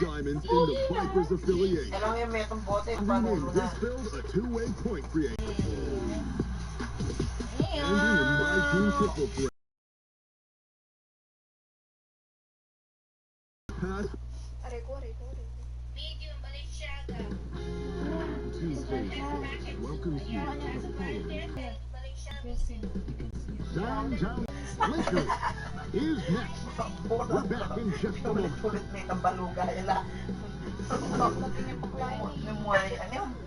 Diamonds in the Vipers affiliation. And in this build, a two-way point creation. Ending in my team triple threat. Pass. Tuesday welcomes you to the following. Downtown Lakers is next. We're back in just a moment.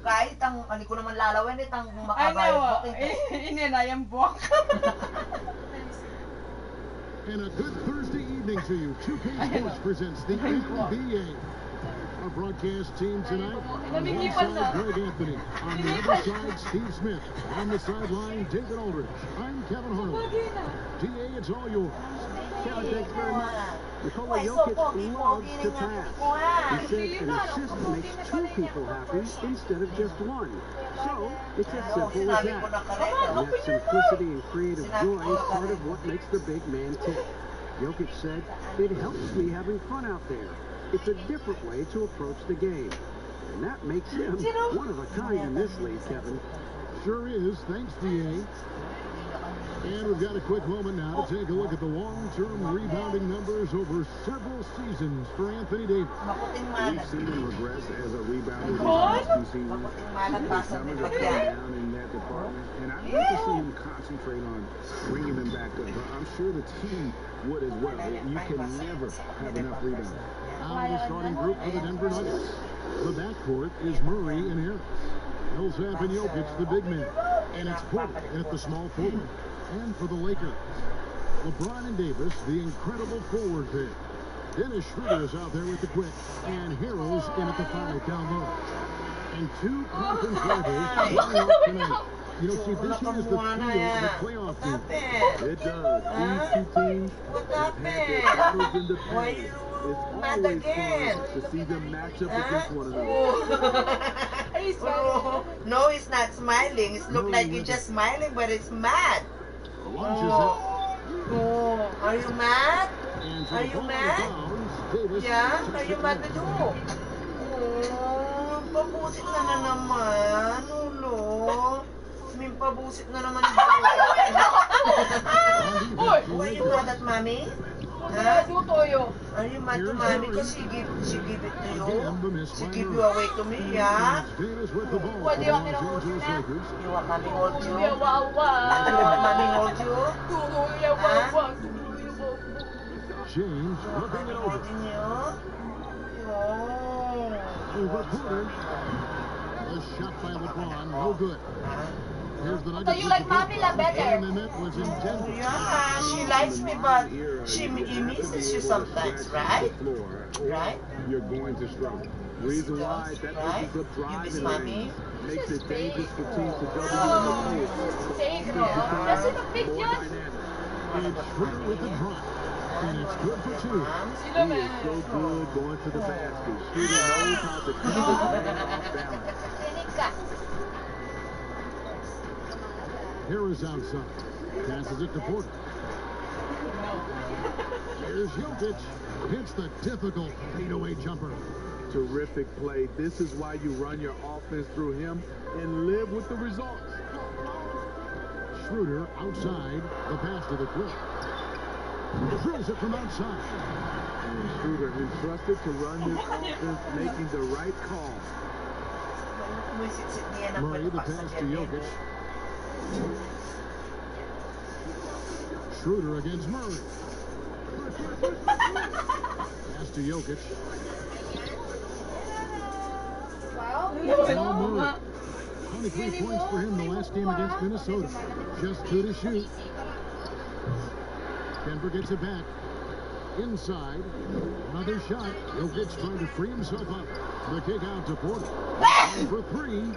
Kahit ang ano ko naman lalawin ang makabayad buwak. And a good Thursday evening to you. 2K Sports presents the NBA. Our broadcast team tonight, on one side, Greg Anthony. On the other side, Steve Smith. On the sideline, David Aldridge. I'm Kevin Harlan. DA, it's all yours. Kevin, thanks very much. Nikola Jokic loves to pass. He said an assist makes two people happy instead of just one. So, it's as simple as that. And that simplicity and creative joy is part of what makes the big man tick. Jokic said, it helps me having fun out there. It's a different way to approach the game. And that makes him one of a kind in this league, Kevin. Sure is. Thanks, DA. And we've got a quick moment now to take a look at the long-term rebounding numbers over several seasons for Anthony Davis. We've seen him regress as a rebounder in the last two seasons. His numbers are coming down in that department, and I'd like to see him concentrate on bringing them back up. I'm sure the team would as well. You can never have enough rebounds. Now the starting group for the Denver Nuggets. The backcourt is Murray and Harris. Millsap and Jokic, the big man. And it's Porter at the small forward. And for the Lakers, LeBron and Davis, the incredible forward pair. Dennis Schroeder is out there with the quick, and Harrell's in at the 5 down low. And two conference rivals playing off tonight. You know, see, this one is the trio of the playoff team. It does. These two teams have had their battles in the past. It's always fun to see them match up against one another. No, it's not smiling. It looks like you're just smiling, but it's mad. Are you mad? Are you mad? Yeah? Are you mad to do? Pabusit na naman. Ulo. May pabusit na naman. Why you mad at mommy? Huh? Are you mad to mommy because she give it to you? She give you away to me, yeah? What do you want me to hold you now? You want mommy hold you? You want mommy hold you? Huh? James looking it over. Over Porter. A shot by LeBron, no good. Here's the Nuggets. So you like Pamela better? Was in Denver. Yeah, she likes me, but she misses you sometimes, right? Right? You're going to struggle. Reason why that opens up drive and lanes. Makes it dangerous for teams to double you in the paint. That's in the picture. It's Schroeder with the drop. And it's good for two. He is so good going to the basket. Schroeder knows how to keep the balance. Harris outside. Passes it to Porter. Here's Jokic. Hits the difficult fadeaway jumper. Terrific play. This is why you run your offense through him and live with the results. Schroeder outside. The pass to the quick. Drills it from outside. And Schroeder entrusted to run this offense, making the right call. Murray, the pass to Jokic. Schroeder against Murray. Pass to Jokic. Now Murray. 23 points for him the last game against Minnesota. Just 2 to shoot. Denver gets it back. Inside. Another shot. Jokic trying to free himself up. The kick out to Porter. And for 3.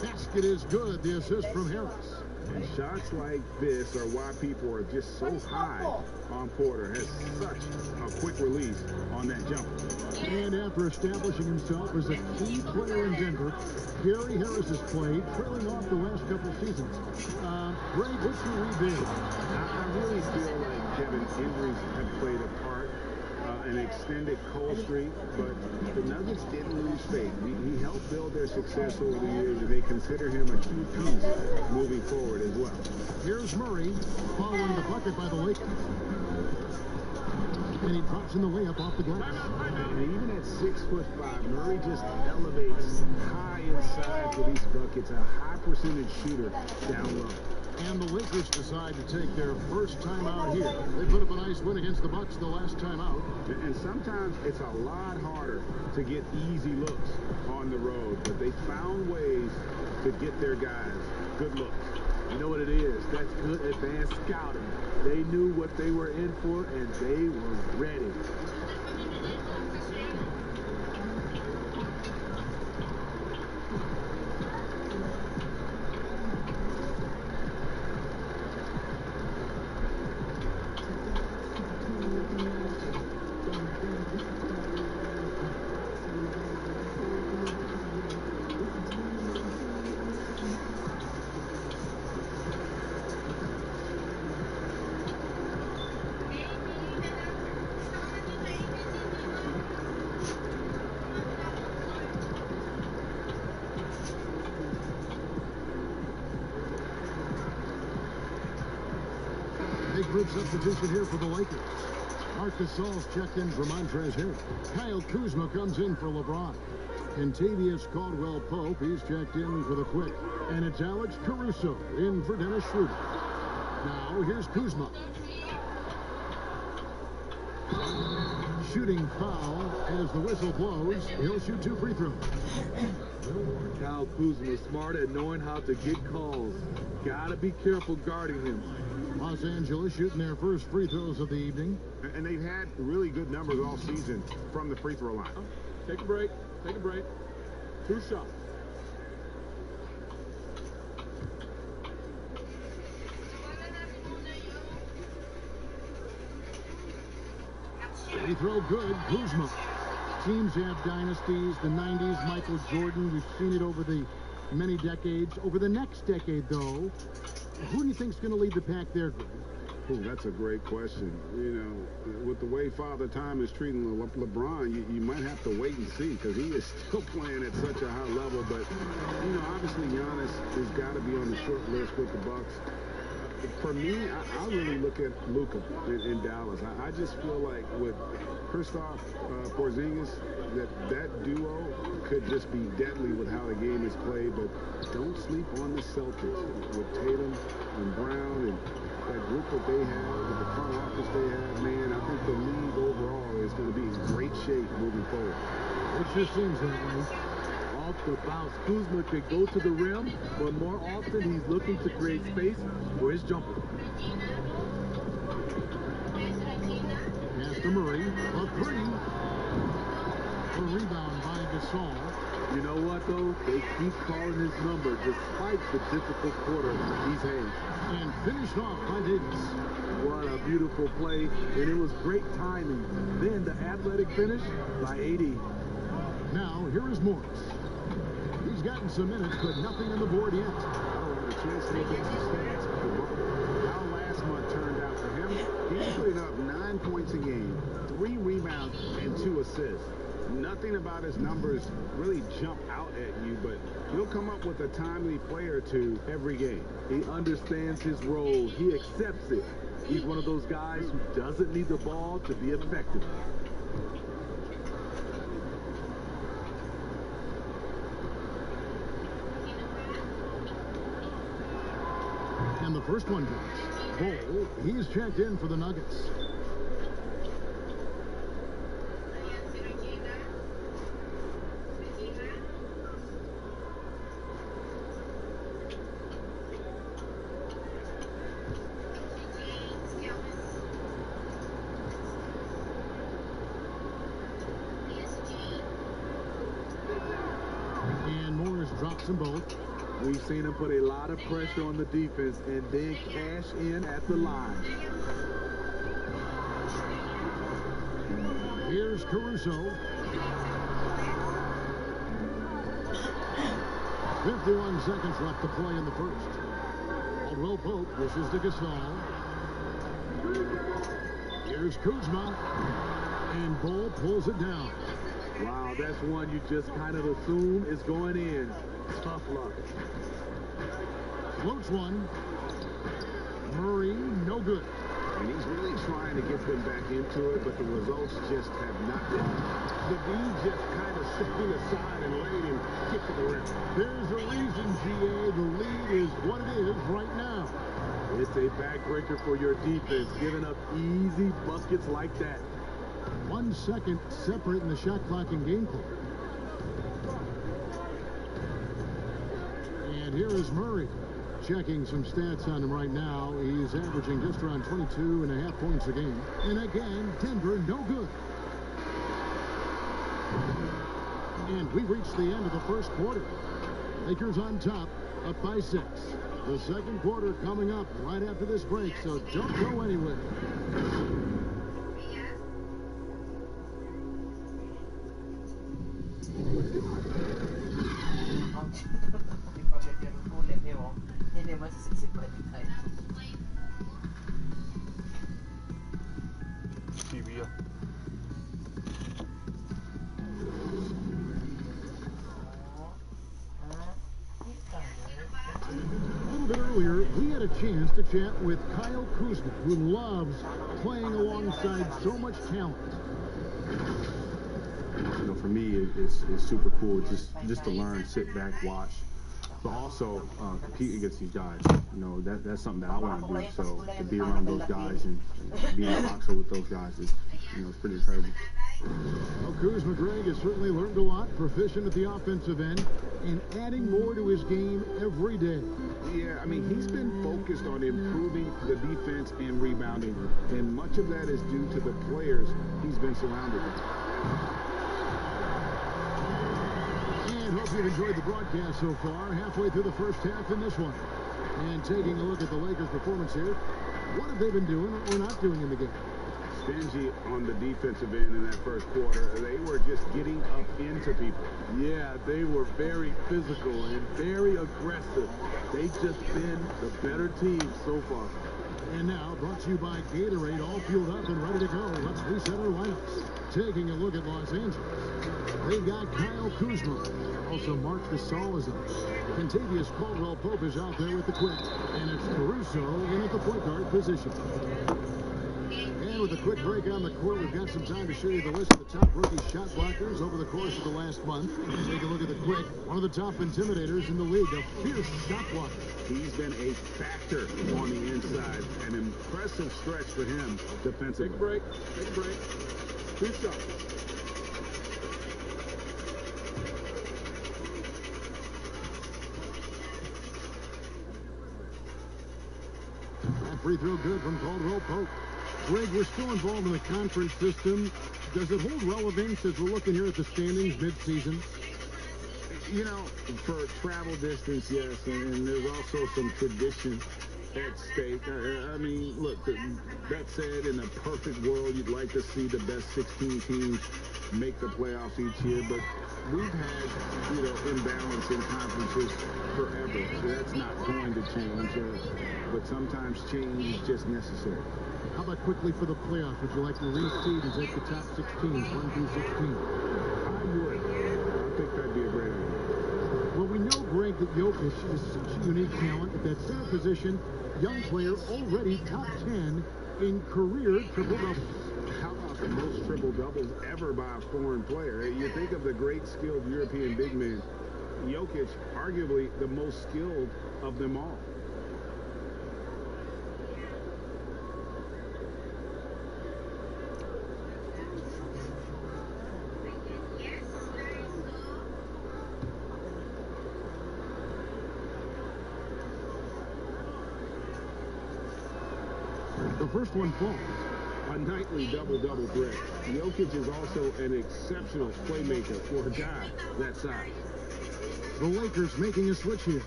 Basket is good. The assist from Harris. And shots like this are why people are just so high on Porter. Has such a quick release on that jump. And after establishing himself as a key player in Denver, Gary Harris has played, trailing off the last couple seasons. Greg, what's your read there? I really feel like Kevin, injuries have played a part. an extended cold streak, but the Nuggets didn't lose faith. He helped build their success over the years, and they consider him a key piece moving forward as well. Here's Murray, following the bucket by the Lakers. And he drops in the layup off the glass. And even at 6'5", Murray just elevates high inside for these buckets. A high percentage shooter down low. And the Lakers decide to take their first time out here. They put up a nice win against the Bucks the last time out. And sometimes it's a lot harder to get easy looks on the road, but they found ways to get their guys good looks. You know what it is? That's good advanced scouting. They knew what they were in for, and they were ready. Big group substitution here for the Lakers. Marc Gasol's checked in for Montrezl Harrell. Kyle Kuzma comes in for LeBron. Kentavious Caldwell-Pope, he's checked in for the Quick. And it's Alex Caruso in for Dennis Schroeder. Now here's Kuzma. Shooting foul as the whistle blows. He'll shoot 2 free throws. Kyle Kuzma is smart at knowing how to get calls. Gotta be careful guarding him. Los Angeles shooting their first free throws of the evening. And they've had really good numbers all season from the free throw line. Take a break. Take a break. 2 shots. Free throw good. Kuzma. Teams have dynasties. The 90s, Michael Jordan. We've seen it over the many decades. Over the next decade, though, who do you think is going to lead the pack there, Greg? Ooh, that's a great question. You know, with the way Father Time is treating LeBron, you might have to wait and see, because he is still playing at such a high level. But, you know, obviously Giannis has got to be on the short list with the Bucks. For me, I really look at Luka in Dallas. I just feel like with Kristaps Porzingis, that duo could just be deadly with how the game is played. But don't sleep on the Celtics with Tatum and Brown and that group that they have, with the front office they have. Man, I think the league overall is going to be in great shape moving forward. It sure seems that way. Off the bounce, Kuzma could go to the rim, but more often he's looking to create space for his jumper. Pass to Murray. A 3. A rebound by Gasol. You know what, though? They keep calling his number despite the difficult quarter he's had. And finished off by Davis. What a beautiful play, and it was great timing. Then the athletic finish by AD. Now, here is Morris. He's gotten some minutes, but nothing on the board yet. Oh, and a chance to look at some stats. How last month turned out for him. He's putting up 9 points a game, 3 rebounds, and 2 assists. Nothing about his numbers really jump out at you, but he'll come up with a timely play or two every game. He understands his role. He accepts it. He's one of those guys who doesn't need the ball to be effective. And the first one goes. Bol, he's checked in for the Nuggets. And Morris drops them both. We've seen him put a lot of pressure on the defense and then cash in at the line. Here's Caruso. 51 seconds left to play in the first. Caldwell-Pope pushes to Gasol. Here's Kuzma. And Ball pulls it down. Wow, that's one you just kind of assume is going in. Tough luck. Floats one. Murray, no good. And he's really trying to get them back into it, but the results just have not been. The D just kind of stepping aside and letting him get to the rim. There's a reason, GA. The lead is what it is right now. It's a backbreaker for your defense, giving up easy buckets like that. 1 second separating the shot clock and game clock. And here is Murray. Checking some stats on him right now. He's averaging just around 22.5 points a game. And again, Denver no good. And we reached the end of the first quarter. Lakers on top, up by 6. The second quarter coming up right after this break, so don't go anywhere. A little bit earlier, we had a chance to chat with Kyle Kuzma, who loves playing alongside so much talent. You know, for me, it's super cool just to learn, sit back, watch, but also compete against these guys. You know, that's something that I want to do. So to be around those guys and be in boxer with those guys is, you know, it's pretty incredible. Well, Kuzma Greg has certainly learned a lot, proficient at the offensive end, and adding more to his game every day. Yeah, I mean, he's been focused on improving the defense and rebounding, and much of that is due to the players he's been surrounded with. And hope you've enjoyed the broadcast so far. Halfway through the first half in this one. And taking a look at the Lakers' performance here, what have they been doing or not doing in the game? Stingy on the defensive end in that first quarter. They were just getting up into people. Yeah, they were very physical and very aggressive. They've just been the better team so far. And now, brought to you by Gatorade, all fueled up and ready to go. Let's reset our lineups. Taking a look at Los Angeles. They've got Kyle Kuzma. Also, Marc Gasol is up. Kentavious Caldwell-Pope is out there with the quick. And it's Caruso in at the point guard position. And with a quick break on the court, we've got some time to show you the list of the top rookie shot blockers over the course of the last month. Take a look at the quick. One of the top intimidators in the league, a fierce shot blocker. He's been a factor on the inside. An impressive stretch for him defensively. Big break. 2 shots. That free throw good from Caldwell-Pope. Greg, we're still involved in the conference system. Does it hold relevance as we're looking here at the standings mid-season? You know, for travel distance, yes, and there's also some tradition at stake. I mean, look, that said, in a perfect world, you'd like to see the best 16 teams make the playoffs each year, but we've had, you know, imbalance in conferences forever, so that's not going to change. But sometimes change is just necessary. How about quickly for the playoffs? Would you like to reseed and take the top 6 teams, 1 through 16? I would. I think that'd be a great idea. Well, we know, Greg, that Jokic is such a unique talent at that center position. Young player, already top 10 in career triple-doubles. How about the most triple-doubles ever by a foreign player? You think of the great skilled European big men. Jokic, arguably the most skilled of them all. The first one falls. A nightly double-double threat. Jokic is also an exceptional playmaker for a guy that size. The Lakers making a switch here.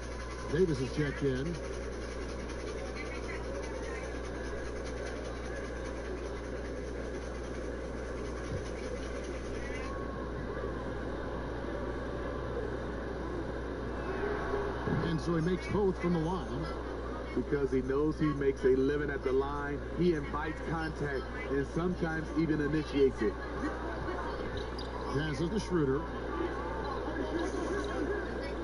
Davis is checked in. And so he makes both from the line. Because he knows he makes a living at the line, he invites contact and sometimes even initiates it. Passes to Schroeder.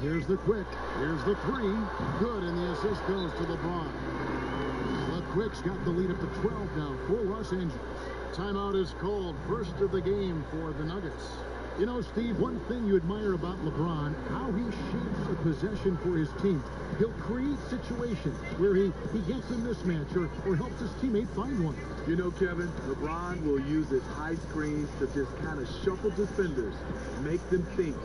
Here's the quick. Here's the three. Good, and the assist goes to LeBron. Quick's got the lead up to 12 now for Los Angeles. Timeout is called. First of the game for the Nuggets. You know, Steve, one thing you admire about LeBron, how he shapes a possession for his team. He'll create situations where he gets a mismatch or helps his teammate find one. You know, Kevin, LeBron will use his high screens to just kind of shuffle defenders, make them think.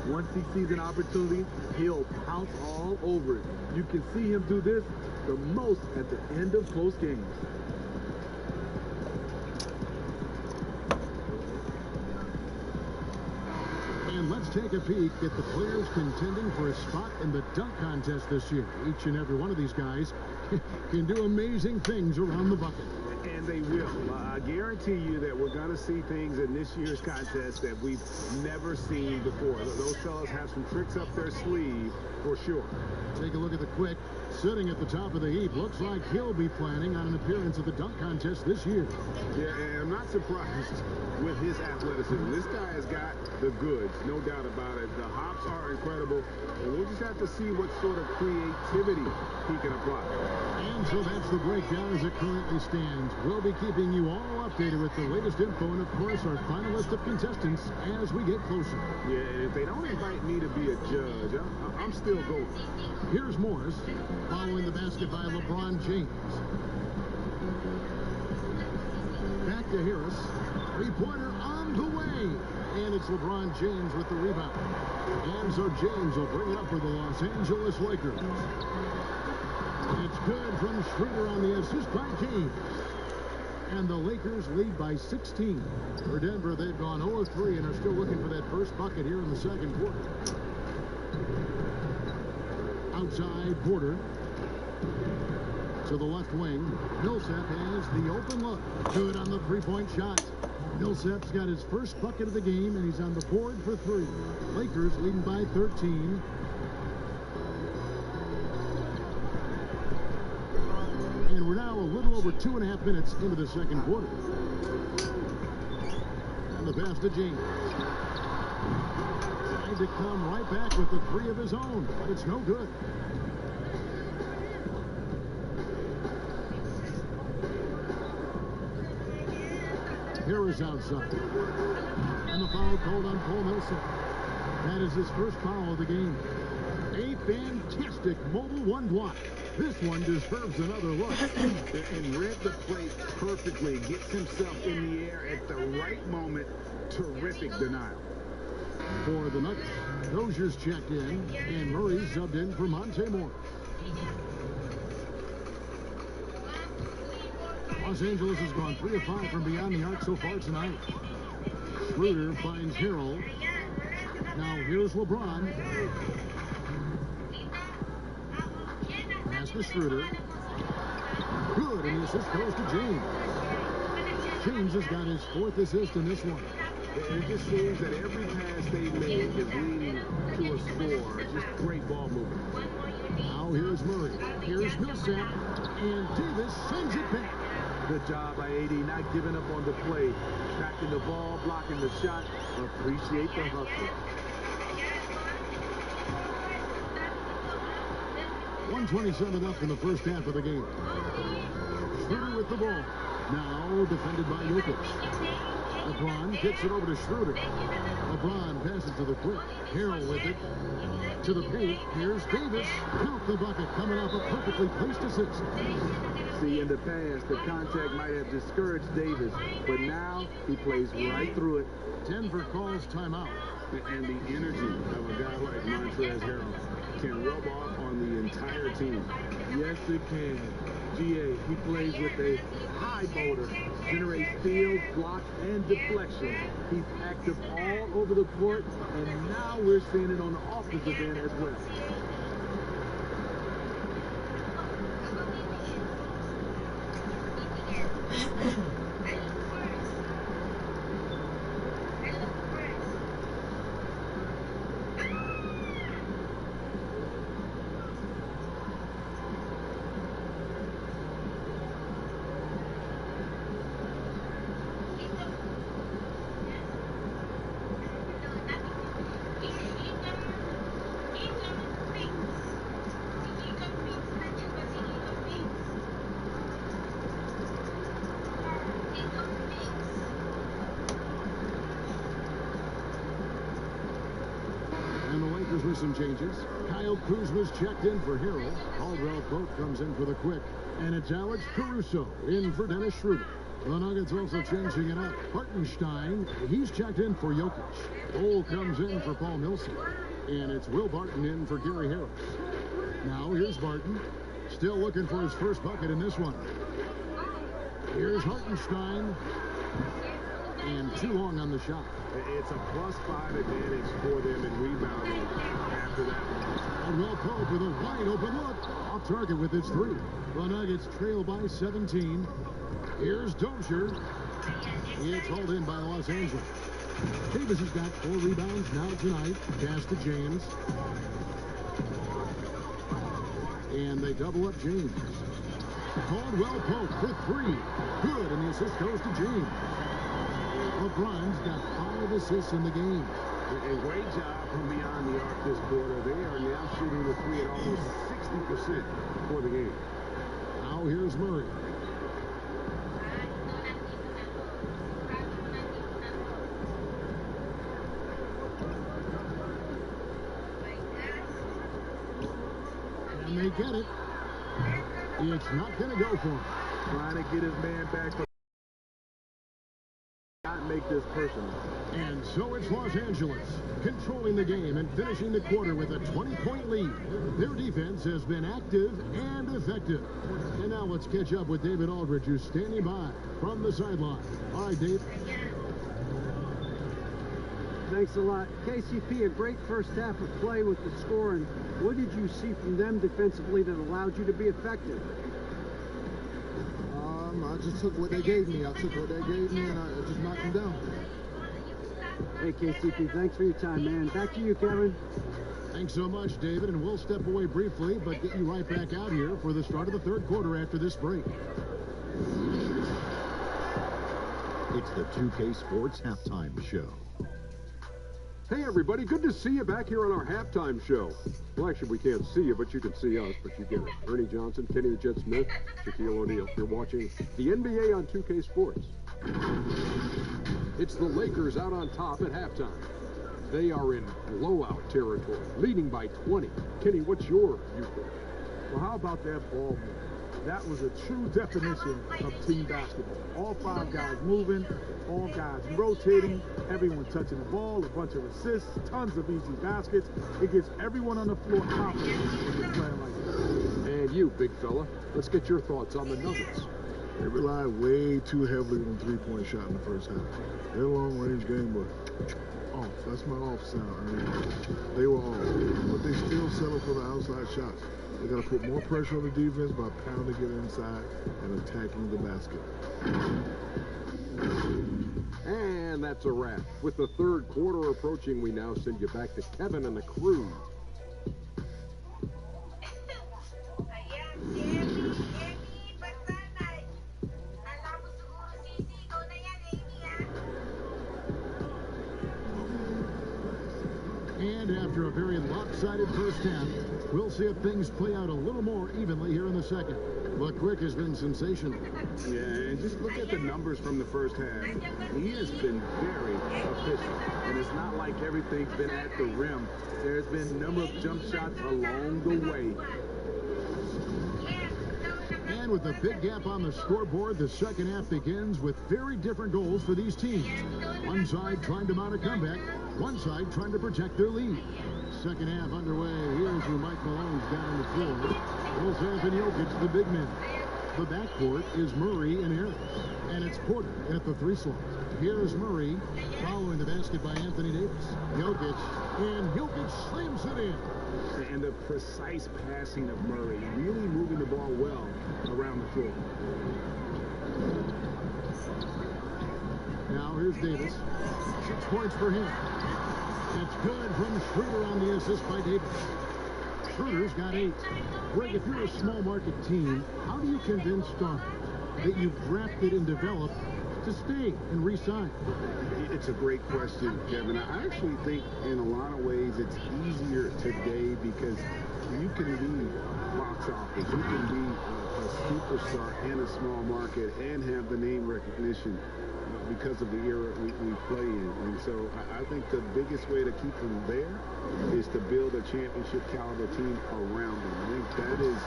Once he sees an opportunity, he'll pounce all over it. You can see him do this the most at the end of close games. And let's take a peek at the players contending for a spot in the dunk contest this year. Each and every one of these guys can do amazing things around the bucket. And they will. I guarantee you that we're going to see things in this year's contest that we've never seen before. Those fellas have some tricks up their sleeve for sure. Take a look at the quick. Sitting at the top of the heap. Looks like he'll be planning on an appearance at the dunk contest this year. Yeah, and I'm not surprised with his athleticism. This guy has got the goods, no doubt about it. The hops are incredible, and we'll just have to see what sort of creativity he can apply. And so that's the breakdown as it currently stands. We'll be keeping you all updated with the latest info and, of course, our final list of contestants as we get closer. Yeah, and if they don't invite me to be a judge, I'm still going. Here's Morris following the basket by LeBron James. Back to Harris. Three-pointer on the way. And it's LeBron James with the rebound. And so James will bring it up for the Los Angeles Lakers. It's good from Schroeder on the assist by James. And the Lakers lead by 16. For Denver, they've gone 0-3 and are still looking for that first bucket here in the second quarter. Outside, Porter. To the left wing. Millsap has the open look. Good on the three-point shot. Millsap's got his first bucket of the game, and he's on the board for three. Lakers leading by 13. And we're now a little over 2.5 minutes into the second quarter. And the pass to James. Tried to come right back with the three of his own, but it's no good. Harris outside. And the foul called on Paul Millsap. That is his first foul of the game. A fantastic mobile one block. This one deserves another look. And read the play perfectly. Gets himself in the air at the right moment. Terrific denial. For the Nuggets, Dozier's checked in, and Murray subbed in for Monte Morris. Los Angeles has gone 3 of 5 from beyond the arc so far tonight. Schroeder finds Harrell. Now here's LeBron. Pass to Schroeder. Good, and the assist goes to James. James has got his 4th assist in this one. It just seems that every pass they make is leading to a score. Just great ball movement. Now here's Murray. Here's Millsap. And Davis sends it back. Good job by AD, not giving up on the play. Tracking the ball, blocking the shot. Appreciate the hustle. 1:27 up in the first half of the game. Schroeder with the ball. Now defended by Jokic. LeBron gets it over to Schroeder. LeBron passes to the quick. Harrell with it. To the paint. Here's Davis. Count the bucket. Coming off a perfectly placed assist. See, in the past, the contact might have discouraged Davis, but now he plays right through it. Denver calls timeout. And the energy of a guy like Montrezl Harrell can rub off on the entire team. Yes, it can. GA, he plays with a high motor, generates steals, blocks, and deflection. He's active all over the court, and now we're seeing it on the offensive end as well. for some changes. Kyle Kuzma's checked in for Harold. Caldwell Pope comes in for the Quick. And it's Alex Caruso in for Dennis Schroeder. The Nuggets also changing it up. Hartenstein, he's checked in for Jokic. Cole comes in for Paul Millsap. And it's Will Barton in for Gary Harris. Now here's Barton. Still looking for his first bucket in this one. Here's Hartenstein. And too long on the shot. It's a +5 advantage for them in rebounding after that. Caldwell Pope with a wide open look. Off target with his three. The Nuggets trail by 17. Here's Dozier. It's hauled in by Los Angeles. Davis has got 4 rebounds now tonight. Pass to James. And they double up James. Caldwell Pope for 3. Good, and the assist goes to James. LeBron's got 5 assists in the game. A great job from beyond the arc this quarter. They are now shooting the 3 at almost 60% for the game. Now here's Murray. And they get it. It's not going to go for him. Trying to get his man back, but not make this personal. And so it's Los Angeles controlling the game and finishing the quarter with a 20-point lead. Their defense has been active and effective. And now let's catch up with David Aldridge, who's standing by from the sideline. All right, Dave. Thanks a lot. KCP, a great first half of play with the scoring. What did you see from them defensively that allowed you to be effective? I just took what they gave me. I took what they gave me, and I just knocked them down. Hey, KCP, thanks for your time, man. Back to you, Kevin. Thanks so much, David, and we'll step away briefly, but get you right back out here for the start of the third quarter after this break. It's the 2K Sports Halftime Show. Hey everybody, good to see you back here on our halftime show. Well, actually, we can't see you, but you can see us, but you get it. Ernie Johnson, Kenny the Jet Smith, Shaquille O'Neal. You're watching the NBA on 2K Sports. It's the Lakers out on top at halftime. They are in blowout territory, leading by 20. Kenny, what's your viewpoint? Well, how about that ball move? That was a true definition of team basketball. All 5 guys moving, all guys rotating, everyone touching the ball, a bunch of assists, tons of easy baskets. It gives everyone on the floor confidence when you're playing like that. And you, big fella, let's get your thoughts on the Nuggets. They rely way too heavily on three-point shot in the first half. Their long-range game was off. That's my off sound. I mean, they were off. But they still settle for the outside shots. They got to put more pressure on the defense by pounding it inside and attacking the basket. And that's a wrap. With the third quarter approaching, we now send you back to Kevin and the crew. And after a very lopsided first half, we'll see if things play out a little more evenly here in the second. But Quick has been sensational. Yeah, and just look at the numbers from the first half. He has been very efficient. And it's not like everything's been at the rim. There's been a number of jump shots along the way. And with a big gap on the scoreboard, the second half begins with very different goals for these teams. One side trying to mount a comeback, one side trying to protect their lead. Second half underway. Here's where Mike Malone's down the floor. Millsap and Jokic, the big men. The backcourt is Murray and Harris. And it's Porter at the 3 slot. Here's Murray following the basket by Anthony Davis. Jokic, and Jokic slams it in. And the precise passing of Murray, really moving the ball well around the floor. Now here's Davis. 6 points for him. It's good from Schroeder on the assist by Davis. Schroeder's got 8. Greg, if you're a small market team, how do you convince stars that you've drafted and developed to stay and re-sign? It's a great question, Kevin. I actually think in a lot of ways it's easier today because you can be box office. You can be a superstar in a small market and have the name recognition. because of the era we play in. And so I think the biggest way to keep them there is to build a championship caliber team around them. I think that is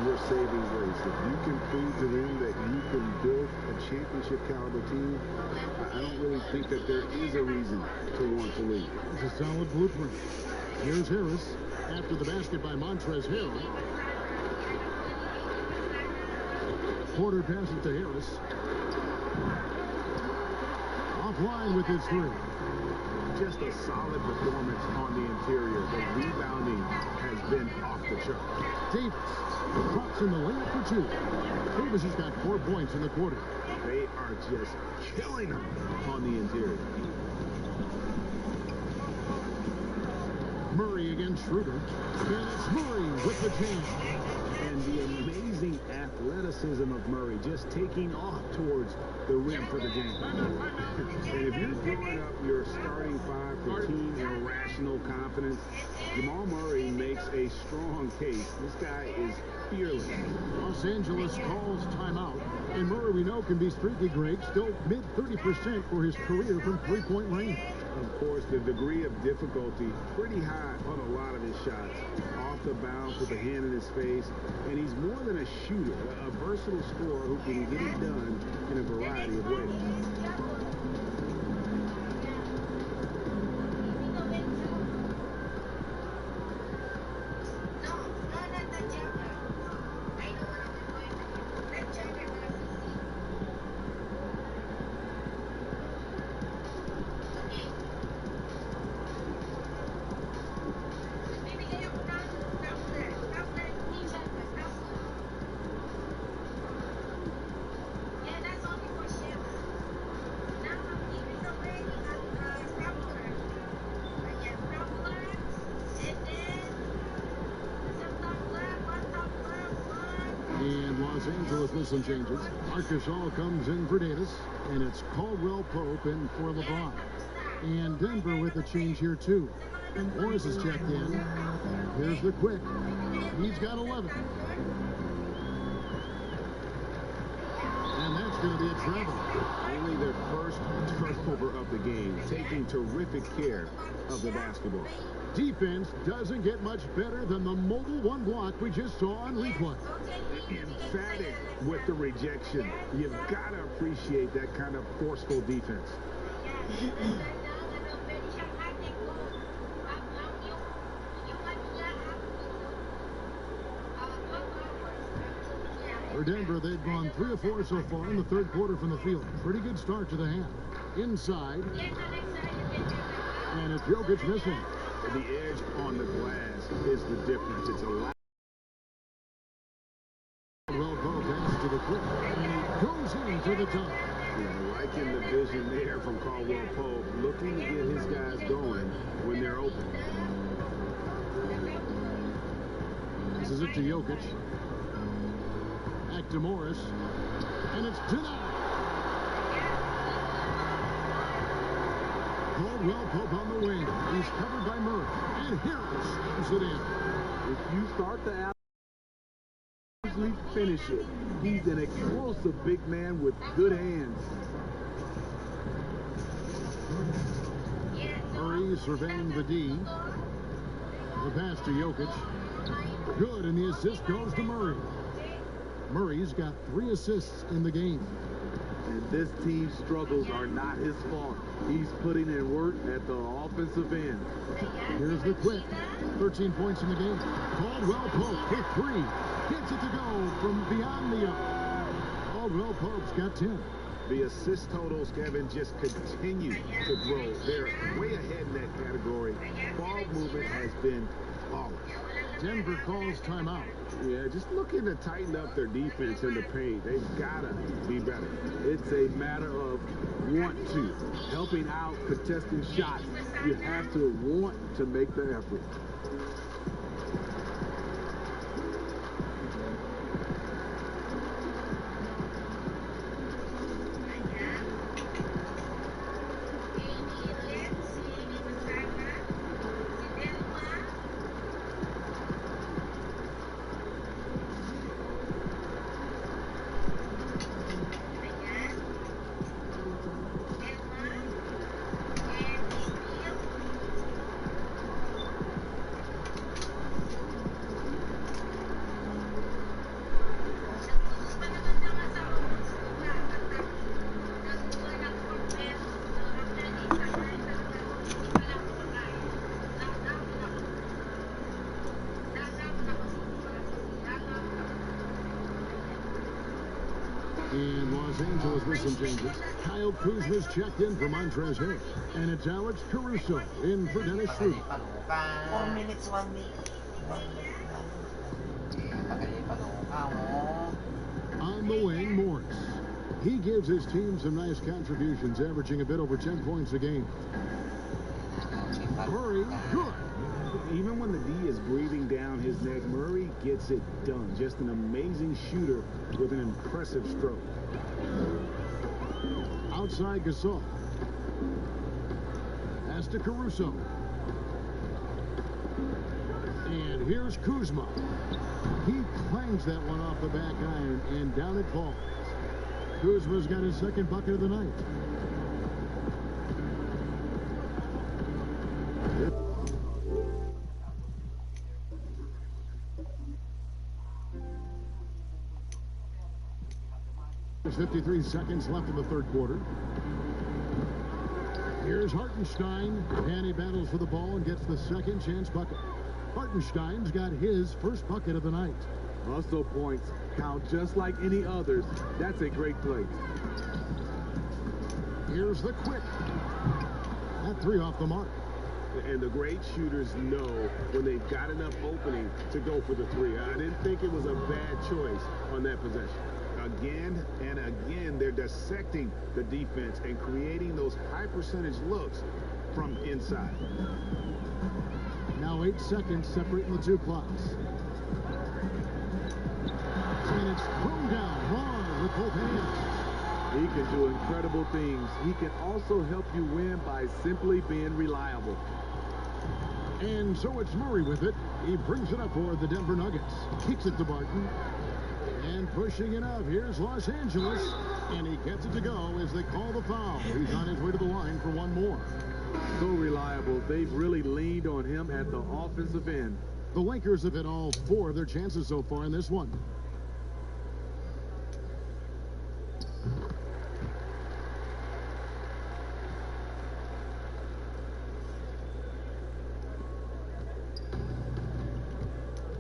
your saving grace. If you can prove to them that you can build a championship caliber team, I don't really think that there is a reason to want to leave. It's a solid blueprint. Here's Harris after the basket by Montrezl Harrell. Porter passes to Harris. Offline with his three. Just a solid performance on the interior. The rebounding has been off the chart. Davis drops in the layup for two. Davis has got 4 points in the quarter. They are just killing them on the interior. Murray against Schroeder. And it's Murray with the jam. And the amazing athleticism of Murray just taking off towards the rim for the game. And if you're throwing up your starting five for team irrational confidence, Jamal Murray makes a strong case. This guy is fearless. Los Angeles calls timeout. And Murray, we know, can be streaky, Greg. Still mid 30% for his career from three-point range. Of course, the degree of difficulty pretty high on a lot of his shots. Off the bounce with a hand in his face. And he's more than a shooter, a versatile scorer who can get it done in a variety of ways. Los Angeles with some changes. Marcus All comes in for Davis, and it's Caldwell Pope in for LeBron. And Denver with a change here, too. Morris is checked in. Here's the quick. He's got 11. And that's going to be a travel. Only their first turnover of the game, taking terrific care of the basketball. Defense doesn't get much better than the mobile one block we just saw on replay. Emphatic with the rejection. You've got to appreciate that kind of forceful defense. For Denver, they've gone 3 of 4 so far in the third quarter from the field. Pretty good start to the half. Inside. And it's Jokic missing. The edge on the glass is the difference. It's a lot. Well, Pope passes to the quick, and he goes in for the top. Yeah, liking the vision there from Caldwell Pope, looking to get his guys going when they're open. This is it to Jokic. Back to Morris, and it's denied. Caldwell Pope on the wing. He's covered by Murray, and Harris slams it in. If you start the out, usually finish it. He's an explosive big man with good hands. Murray surveying the D. The pass to Jokic. Good, and the assist goes to Murray. Murray's got 3 assists in the game. And this team's struggles are not his fault. He's putting in work at the offensive end. Here's the quick. 13 points in the game. Caldwell Pope with 3. Gets it to go from beyond the arc. Caldwell Pope's got 10. The assist totals, Kevin, just continue to grow. They're way ahead in that category. Ball movement has been flawless. Denver calls timeout. Yeah, just looking to tighten up their defense in the paint. They've got to be better. It's a matter of want to. Helping out, contesting shots. You have to want to make the effort. Los Angeles with some changes. Kyle Kuzma's checked in for Montrezl Harrell. And it's Alex Caruso in for Dennis Schroeder. 4 minutes, 1 minute. On the wing, Morris. He gives his team some nice contributions, averaging a bit over 10 points a game. Murray, good. Even when the D is breathing down his neck, Murray gets it done. Just an amazing shooter with an impressive stroke. Outside Gasol. Pass to Caruso. And here's Kuzma. He clangs that one off the back iron, and down it falls. Kuzma's got his second bucket of the night. There's 53 seconds left in the third quarter. Here's Hartenstein, and he battles for the ball and gets the second chance bucket. Hartenstein's got his first bucket of the night. Hustle points count just like any others. That's a great play. Here's the quick. That three off the mark. And the great shooters know when they've got enough opening to go for the three. I didn't think it was a bad choice on that possession. Again and again, they're dissecting the defense and creating those high percentage looks from inside. Now 8 seconds separating the two clocks. And it's thrown down hard with both hands. He can do incredible things. He can also help you win by simply being reliable. And so it's Murray with it. He brings it up for the Denver Nuggets. Kicks it to Barton. And pushing it up, here's Los Angeles. And he gets it to go as they call the foul. He's on his way to the line for one more. So reliable. They've really leaned on him at the offensive end. The Lakers have hit all 4 of their chances so far in this one.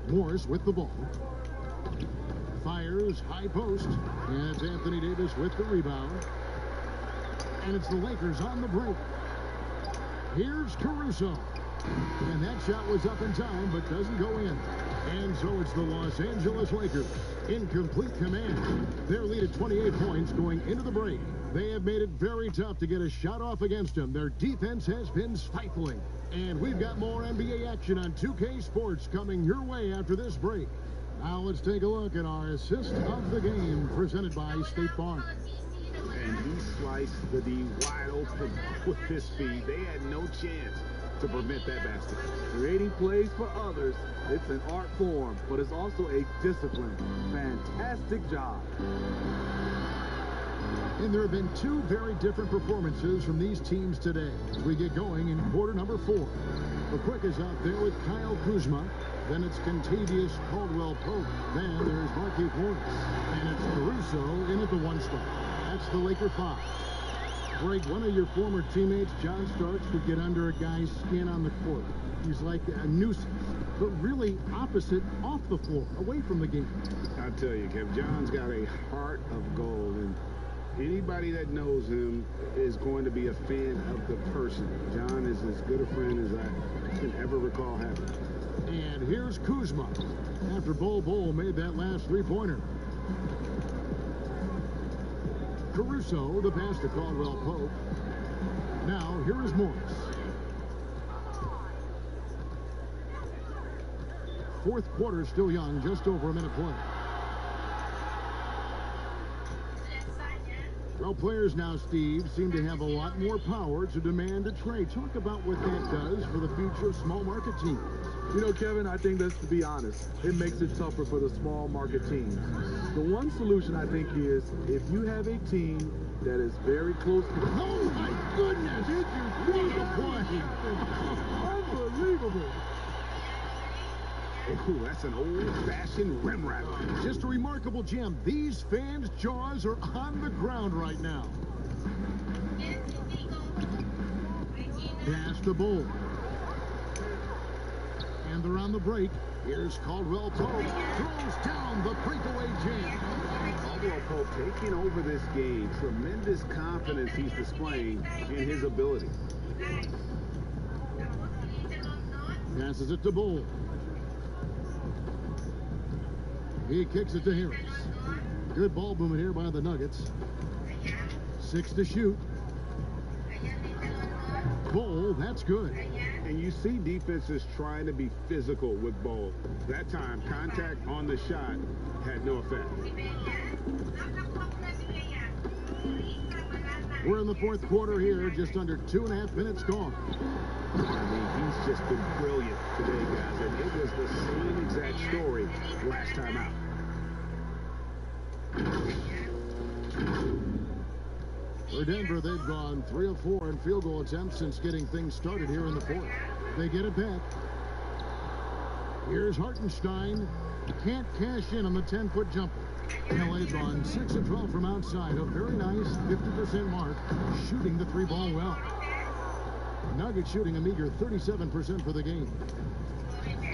Morris with the ball. Fires, high post. And it's Anthony Davis with the rebound. And it's the Lakers on the break. Here's Caruso. And that shot was up in time, but doesn't go in. And so it's the Los Angeles Lakers in complete command. Their lead at 28 points going into the break. They have made it very tough to get a shot off against them. Their defense has been stifling. And we've got more NBA action on 2K Sports coming your way after this break. Now let's take a look at our assist of the game presented by State Farm. And he sliced the D wide open with his speed. They had no chance to prevent that basket. Creating plays for others, it's an art form, but it's also a discipline. Fantastic job. And there have been 2 very different performances from these teams today as we get going in quarter number 4. The quick is out there with Kyle Kuzma. Then it's Contavious Caldwell-Pope. Then there's Markieff Morris. And it's Caruso in at the 1 spot. That's the Laker 5. Greg, one of your former teammates, John Starks, would get under a guy's skin on the court. He's like a nuisance, but really opposite off the floor, away from the game. I tell you, Kev, John's got a heart of gold, and anybody that knows him is going to be a fan of the person. John is as good a friend as I can ever recall having. And here's Kuzma after Bol made that last 3-pointer. Caruso, the pass to Caldwell-Pope. Now, here is Morris. Fourth quarter still young, just over a minute play. Well, players now, Steve, seem to have a lot more power to demand a trade. Talk about what that does for the future of small market teams. You know, Kevin, I think that's to be honest. It makes it tougher for the small market teams. The one solution, I think, is if you have a team that is very close to... Oh, my goodness! What a play! Unbelievable! Ooh, that's an old-fashioned rim rattler. Just a remarkable gem. These fans' jaws are on the ground right now. Pass the Bull. And they're on the break. Here's Caldwell-Pope. Throws down the breakaway jam. Caldwell Pope taking over this game. Tremendous confidence he's displaying in his ability. Passes it to Bull. He kicks it to Harris. Good ball movement here by the Nuggets. 6 to shoot. Bull, that's good. And you see defenses trying to be physical with Bull. That time, contact on the shot had no effect. We're in the fourth quarter here, just under 2.5 minutes gone. I mean, he's just been brilliant today, guys. And it was the same exact story last time out. For Denver, they've gone 3 of 4 in field goal attempts since getting things started here in the fourth. They get it back. Here's Hartenstein. Can't cash in on the 10-foot jumper. LA's on 6 of 12 from outside. A very nice 50% mark, shooting the 3-ball well. Nuggets shooting a meager 37% for the game.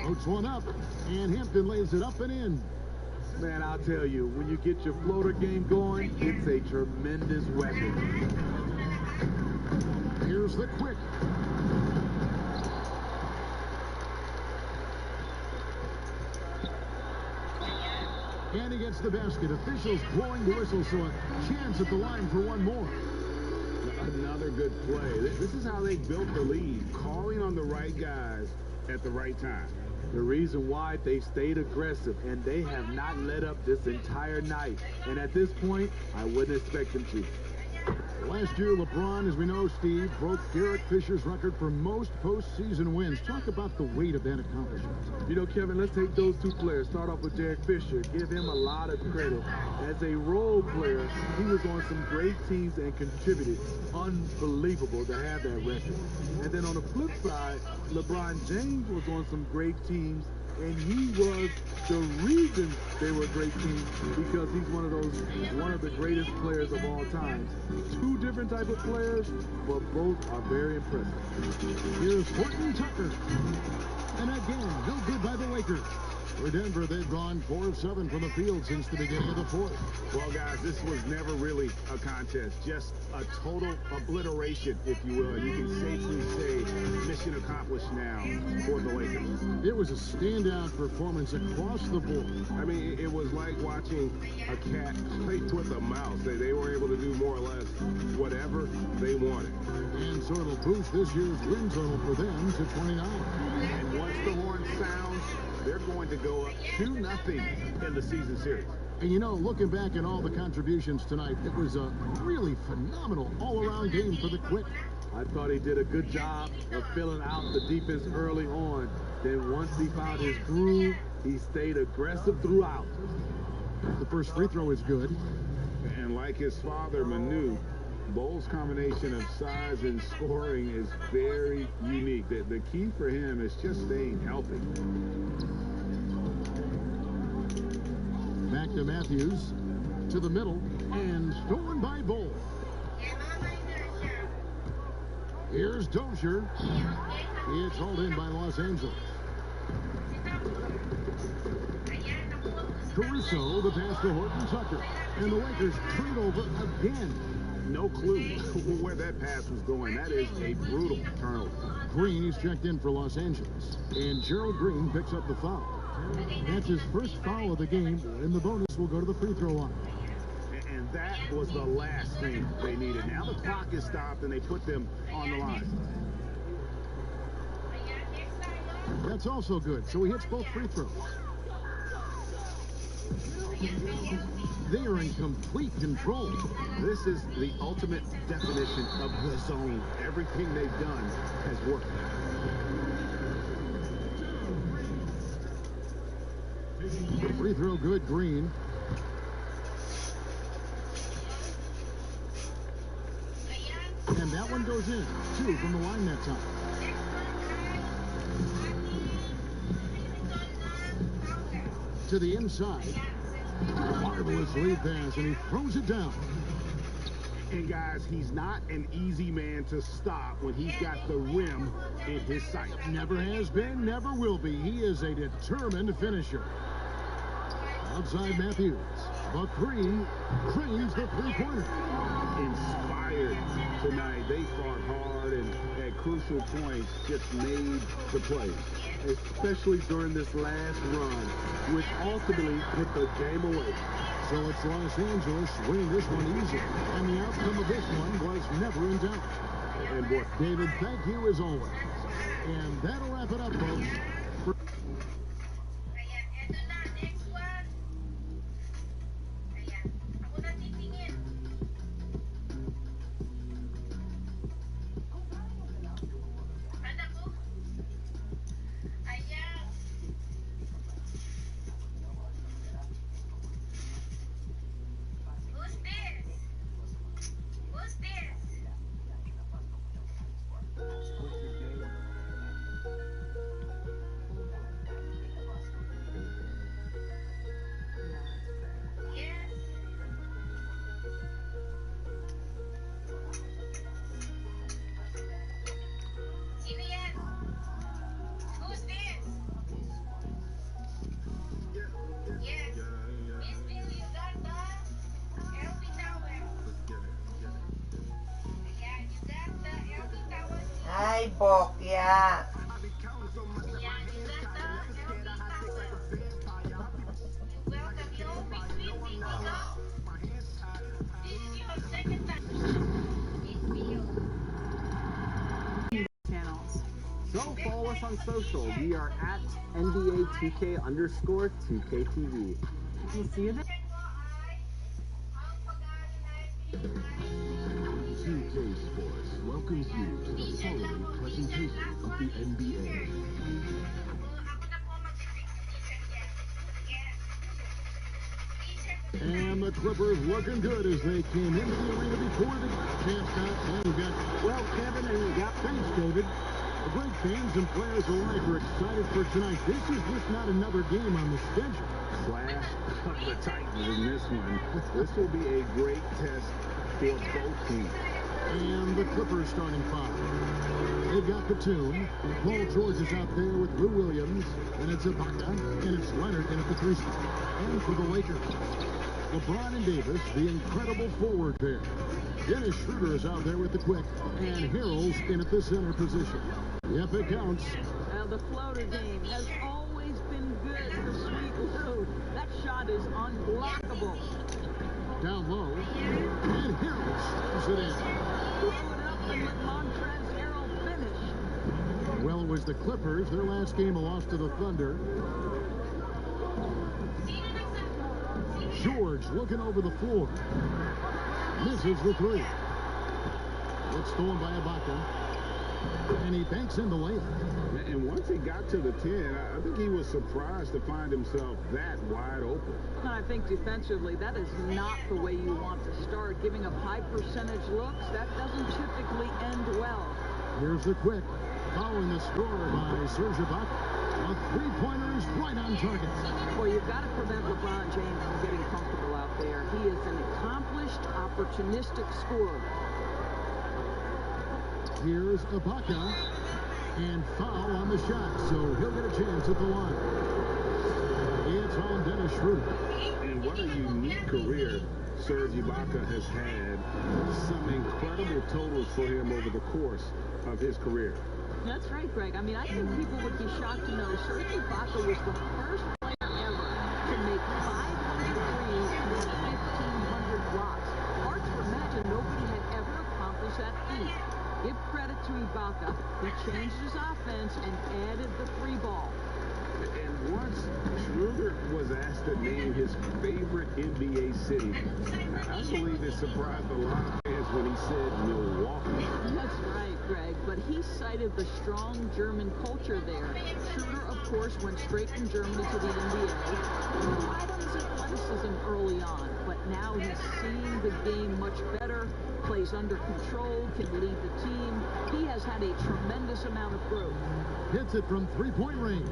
Floats one up, and Hampton lays it up and in. Man, I'll tell you, when you get your floater game going, it's a tremendous weapon. Here's the quick. And he gets the basket. Officials blowing the whistle, so a chance at the line for one more. Another good play. This is how they built the lead, calling on the right guys at the right time. The reason why they stayed aggressive, and they have not let up this entire night. And at this point, I wouldn't expect them to. Last year, LeBron, as we know, Steve, broke Derek Fisher's record for most postseason wins. Talk about the weight of that accomplishment. You know, Kevin, let's take those two players. Start off with Derek Fisher. Give him a lot of credit. As a role player, he was on some great teams and contributed. Unbelievable to have that record. And then on the flip side, LeBron James was on some great teams, and he was the reason they were a great team, because he's one of the greatest players of all time. Two different type of players, but both are very impressive. Here's Horton Tucker. And again, no good by the Lakers. For Denver, they've gone 4 of 7 from the field since the beginning of the fourth. Well, guys, this was never really a contest, just a total obliteration, if you will. And you can safely say mission accomplished now for the Lakers. It was a standout performance across the board. I mean, it was like watching a cat play with a mouse. They were able to do more or less whatever they wanted. And so it'll boost this year's win total for them to 29. And once the horn sounds, they're going to go up 2-0 in the season series. And you know, looking back at all the contributions tonight, it was a really phenomenal all-around game for the Quick. I thought he did a good job of filling out the defense early on. Then once he found his groove, he stayed aggressive throughout. The first free throw is good. And like his father, Manu, Bull's combination of size and scoring is very unique. The key for him is just staying healthy. Back to Matthews, to the middle, and stolen by Bull. Here's Dozier. It's hauled in by Los Angeles. Caruso, the pass to Horton Tucker. And the Lakers turn it over again. No clue where that pass was going. That is a brutal turnover. Green is checked in for Los Angeles. And Gerald Green picks up the foul. That's his first foul of the game, and the bonus will go to the free throw line. And that was the last thing they needed. Now the clock is stopped, and they put them on the line. That's also good, so he hits both free throws. They are in complete control. This is the ultimate definition of the zone. Everything they've done has worked. The free throw good, Green. And that one goes in. 2 from the line that time. To the inside. Marvelous lead pass, and he throws it down. And guys, he's not an easy man to stop when he's got the rim in his sight. Never has been, never will be. He is a determined finisher. Outside Matthews. The three drains the three-pointer. Inspired tonight. They fought hard and at crucial points just made the play. Especially during this last run, which ultimately put the game away. So it's Los Angeles winning this one easy. And the outcome of this one was never in doubt. And boy, David, thank you as always. And that'll wrap it up, folks. Ay, Bokya. So follow us on social. We are at NBA2K_2KTV. We'll see you there. 2K Sports welcomes you to the following presentation of the NBA. And the Clippers looking good as they came into the arena before the chance got. And we got, well, Kevin, and we got thanks, David. The great fans and players alike are excited for tonight. This is just not another game on the schedule. Clash of the Titans in this one. This will be a great test for both teams. And the Clippers starting five. They've got Batum. Paul George is out there with Lou Williams. And it's Ibaka. And it's Leonard in at the three spot. And for the Lakers, LeBron and Davis, the incredible forward pair. Dennis Schroeder is out there with the quick. And Harrell's in at the center position. Yep, it counts. The floater game has always been good for Sweet Lou. That shot is unblockable. Down low. And Harrell slams it in. Throw it up and let Montrezl Harrell finish. Well, it was the Clippers. Their last game, a loss to the Thunder. George looking over the floor. Misses the three. It's stolen by Ibaka. And he banks in the layup. And once he got to the 10, I think he was surprised to find himself that wide open. And I think defensively, that is not the way you want to start. Giving up high percentage looks, that doesn't typically end well. Here's the quick. Following the score by Serge Ibaka. A three-pointer is right on target. Well, you've got to prevent LeBron James from getting comfortable out there. He is an accomplished, opportunistic scorer. Here's Ibaka. And foul on the shot, so he'll get a chance at the line. It's on Dennis Schroeder. And what a unique career Serge Ibaka has had. Some incredible totals for him over the course of his career. That's right, Greg. I mean, I think people would be shocked to know Serge Ibaka was the first player ever to make 500 threes and 1,500 blocks. Hard to imagine nobody had ever accomplished that feat. Give credit to Ibaka. He changed his offense and added the three ball. And once Schroeder was asked to name his favorite NBA city, I believe it surprised a lot of fans when he said Milwaukee. That's right, Greg. But he cited the strong German culture there. Schroeder, of course, went straight from Germany to the NBA. He relied on his athleticism early on, but now he's seeing the game much better, plays under control, can lead the team. He has had a tremendous amount of growth. Hits it from three-point range.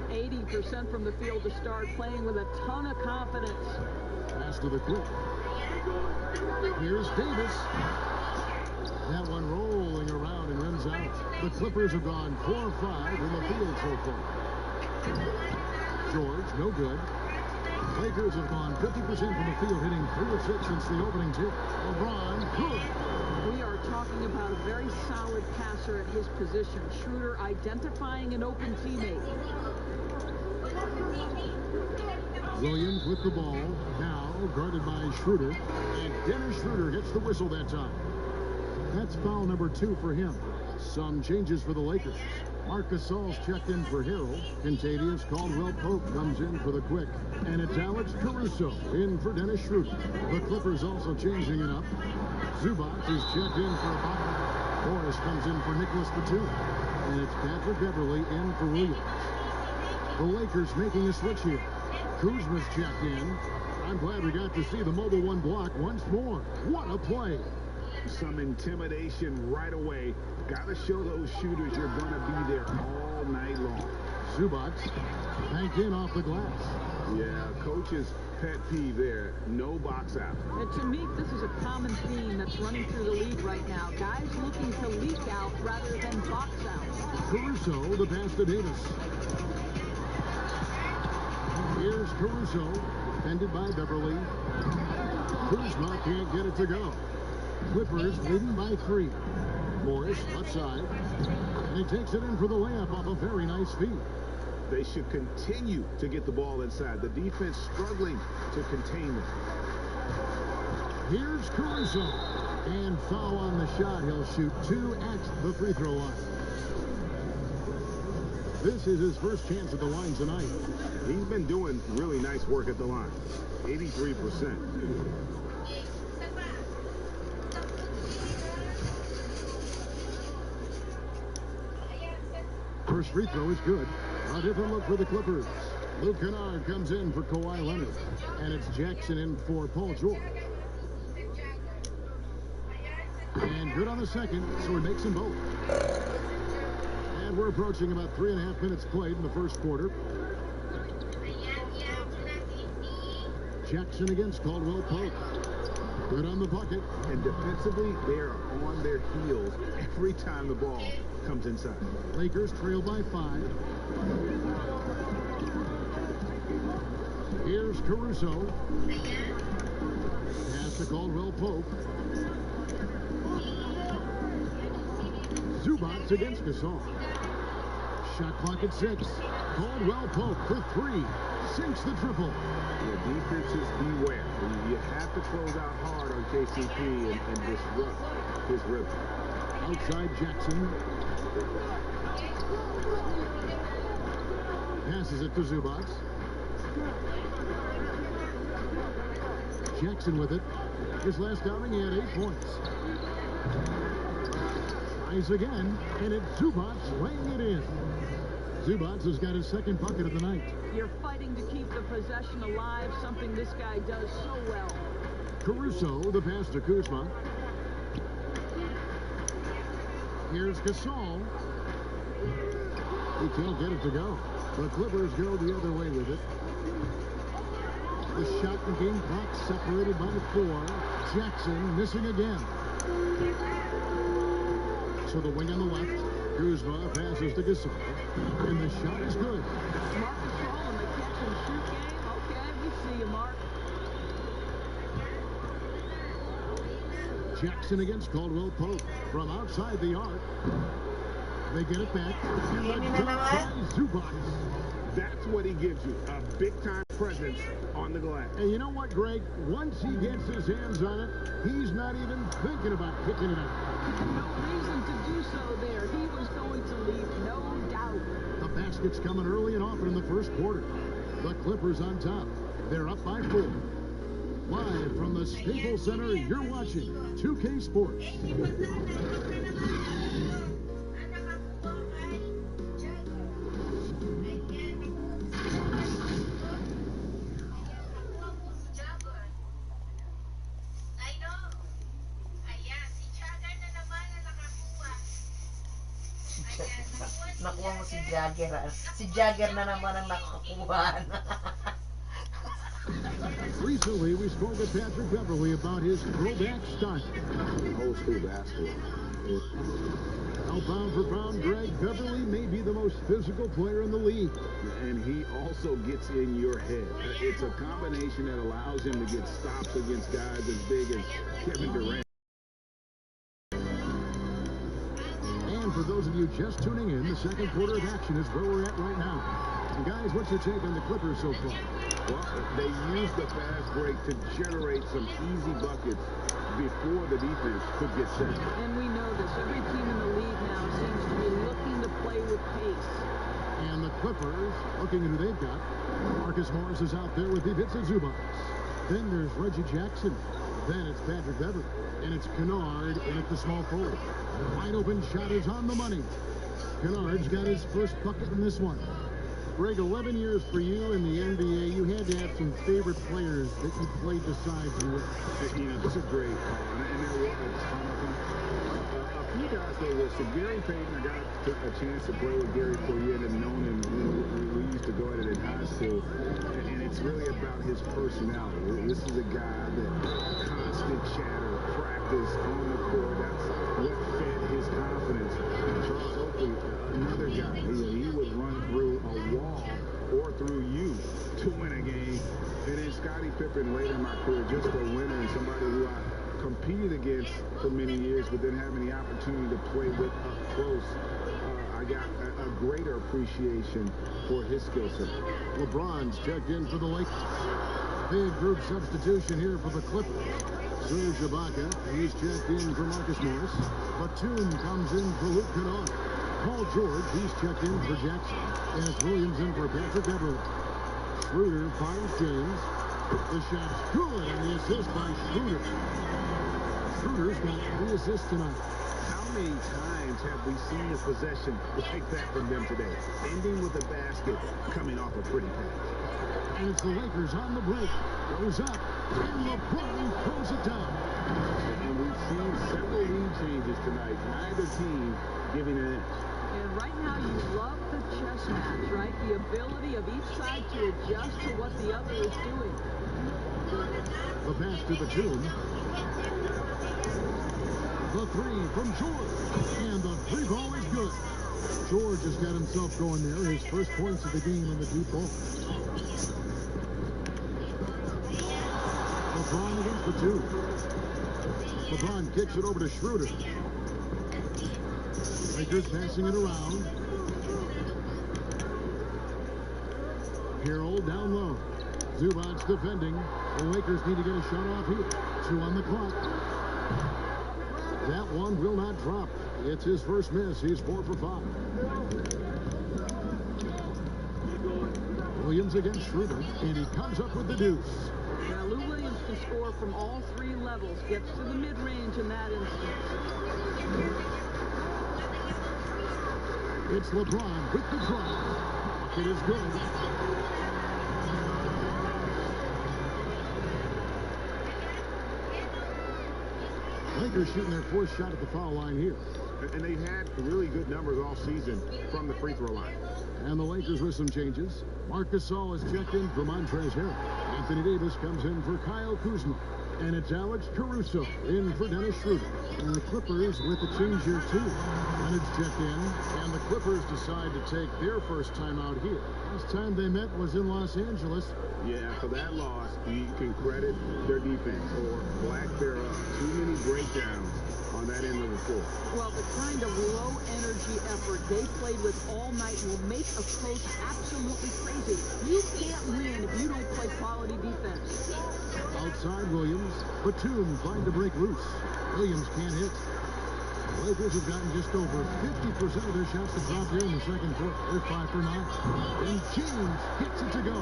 80% from the field to start, playing with a ton of confidence. Pass to the quick. Here's Davis. That one rolling around and runs out. The Clippers have gone 4 of 5 in the field so far. George, no good. Lakers have gone 50% from the field, hitting 3 of 6 since the opening tip. LeBron, good. We are talking about a very solid passer at his position. Schroeder identifying an open teammate. Williams with the ball, now guarded by Schroeder, and Dennis Schroeder gets the whistle that time. That's foul number 2 for him. Some changes for the Lakers. Marc Gasol's checked in for Harrell. Contavious Caldwell-Pope comes in for the Quick. And it's Alex Caruso in for Dennis Schroeder. The Clippers also changing it up. Zubac is checked in for Ibaka. Morris comes in for Nicholas Batum. And it's Patrick Beverley in for Williams. The Lakers making a switch here. Kuzma's checked in. I'm glad we got to see the Mobile One block once more. What a play. Some intimidation right away. Got to show those shooters you're going to be there all night long. Zubac banked in off the glass. Yeah, coach's pet peeve there. No box out. And to me, this is a common theme that's running through the league right now. Guys looking to leak out rather than box out. Caruso, the pass to Davis. Here's Caruso, defended by Beverly. Kuzma can't get it to go. Clippers leading by 3. Morris, left side. And he takes it in for the layup off a very nice feed. They should continue to get the ball inside. The defense struggling to contain them. Here's Caruso. And foul on the shot. He'll shoot 2 at the free throw line. This is his first chance at the line tonight. He's been doing really nice work at the line. 83%. First free throw is good. A different look for the Clippers. Luke Kennard comes in for Kawhi Leonard. And it's Jackson in for Paul George. And good on the second, so he makes them both. And we're approaching about 3.5 minutes played in the first quarter. Jackson against Caldwell-Pope. Good on the bucket. And defensively, they are on their heels every time the ball comes inside. Lakers trail by 5. Here's Caruso. Pass to Caldwell-Pope. Zubac against Gasol. Shot clock at 6. Caldwell-Pope for 3. Sinks the triple. Yeah, defenses beware. You have to close out hard on KCP and disrupt his rhythm. Outside Jackson. Passes it to Zubac. Jackson with it. His last outing, he had 8 points. Tries again, and it's Zubac laying it in. Zubac has got his second bucket of the night. You're fighting to keep the possession alive, something this guy does so well. Caruso, the pass to Kuzma. Here's Gasol. He can't get it to go. The Clippers go the other way with it. The shot and game clock separated by 4. Jackson missing again. So the wing on the left. Kuzma passes to Gasol. And the shot is good. Marc Gasol in the catch and shoot game. Okay, we see you, Mark. Jackson against Caldwell-Pope from outside the arc. They get it back. And the dunk by Zubac. That's what he gives you, a big-time presence on the glass. And you know what, Greg? Once he gets his hands on it, he's not even thinking about kicking it out. No reason to do so there. He was going to leave, no doubt. The basket's coming early and often in the first quarter. The Clippers on top. They're up by 4. Live from the Staples Center, you're watching 2K Sports. Nakuha mo si Jagger. Si Jagger na naman ang nakakuha. Recently, we spoke with Patrick Beverley about his throwback style. Old school basketball. Well, pound for pound, Greg Beverly may be the most physical player in the league. And he also gets in your head. It's a combination that allows him to get stops against guys as big as Kevin Durant. And for those of you just tuning in, the second quarter of action is where we're at right now. And guys, what's your take on the Clippers so far? Well, they use the fast break to generate some easy buckets before the defense could get set. And we know this. Every team in the league now seems to be looking to play with pace. And the Clippers, looking at who they've got. Marcus Morris is out there with Ivica Zubac. Then there's Reggie Jackson. Then it's Patrick Beverly. And it's Kennard in at the small forward. Wide open shot is on the money. Kennard's got his first bucket in this one. Greg, 11 years for you in the NBA. You had to have some favorite players that you played beside you with. You know, this is great, and there were a ton of them. A few guys, though, were some Gary Payton. I got a chance to play with Gary Poirier and known him. We used to go at it in high school, and it's really about his personality. This is a guy that constant chatter, practice on the court. That's what fed his confidence. Charles Oakley, another guy. He would run through a wall or through you to win a game. And then Scottie Pippen later in my career, just a winner and somebody who I competed against for many years, but then having the opportunity to play with up close, I got a greater appreciation for his skill set. LeBron's checked in for the Lakers. Big group substitution here for the Clippers. Serge Ibaka, he's checked in for Marcus Morris. Batum comes in for Luke Kennard. Paul George, he's checked in for Jackson. And it's Williams in for Patrick Beverly. Schroeder finds James. The shot's good, and the assist by Schroeder. Schroeder's got 3 assists tonight. How many times have we seen a possession like that from them today? Ending with a basket, coming off a pretty pass. And it's the Lakers on the break. Goes up, and LeBron throws it down. And we've seen several lead changes tonight. Neither team giving an inch. And right now you love the chess match, right? The ability of each side to adjust to what the other is doing. The pass to Batum. The three from George. And the free ball is good. George has got himself going there. His first points of the game in the deep ball. LeBron against Batum. LeBron kicks it over to Schroeder. Lakers passing it around. Carroll down low. Zubac's defending. The Lakers need to get a shot off here. 2 on the clock. That one will not drop. It's his first miss. He's 4 for 5. Williams against Schroeder, and he comes up with the deuce. Now Lou Williams can score from all 3 levels. Gets to the mid-range in that instance. It's LeBron with the drive. Bucket is good. Lakers shooting their 4th shot at the foul line here. And they've had really good numbers all season from the free throw line. And the Lakers with some changes. Marc Gasol is checked in for Montrezl Harrell. Anthony Davis comes in for Kyle Kuzma. And it's Alex Caruso in for Dennis Schroeder. And the Clippers with the change here, too. Leonard's checked in, and the Clippers decide to take their first time out here. Last time they met was in Los Angeles. Yeah, for that loss, you can credit their defense or lack thereof. Too many breakdowns on that end of the floor. Well, the kind of low-energy effort they played with all night will make a coach absolutely crazy. You can't win if you don't play quality defense. Outside Williams, Batum trying to break loose. Williams can't hit. The Lakers have gotten just over 50% of their shots to drop here in the second quarter. They're 5 for 9. And James gets it to go.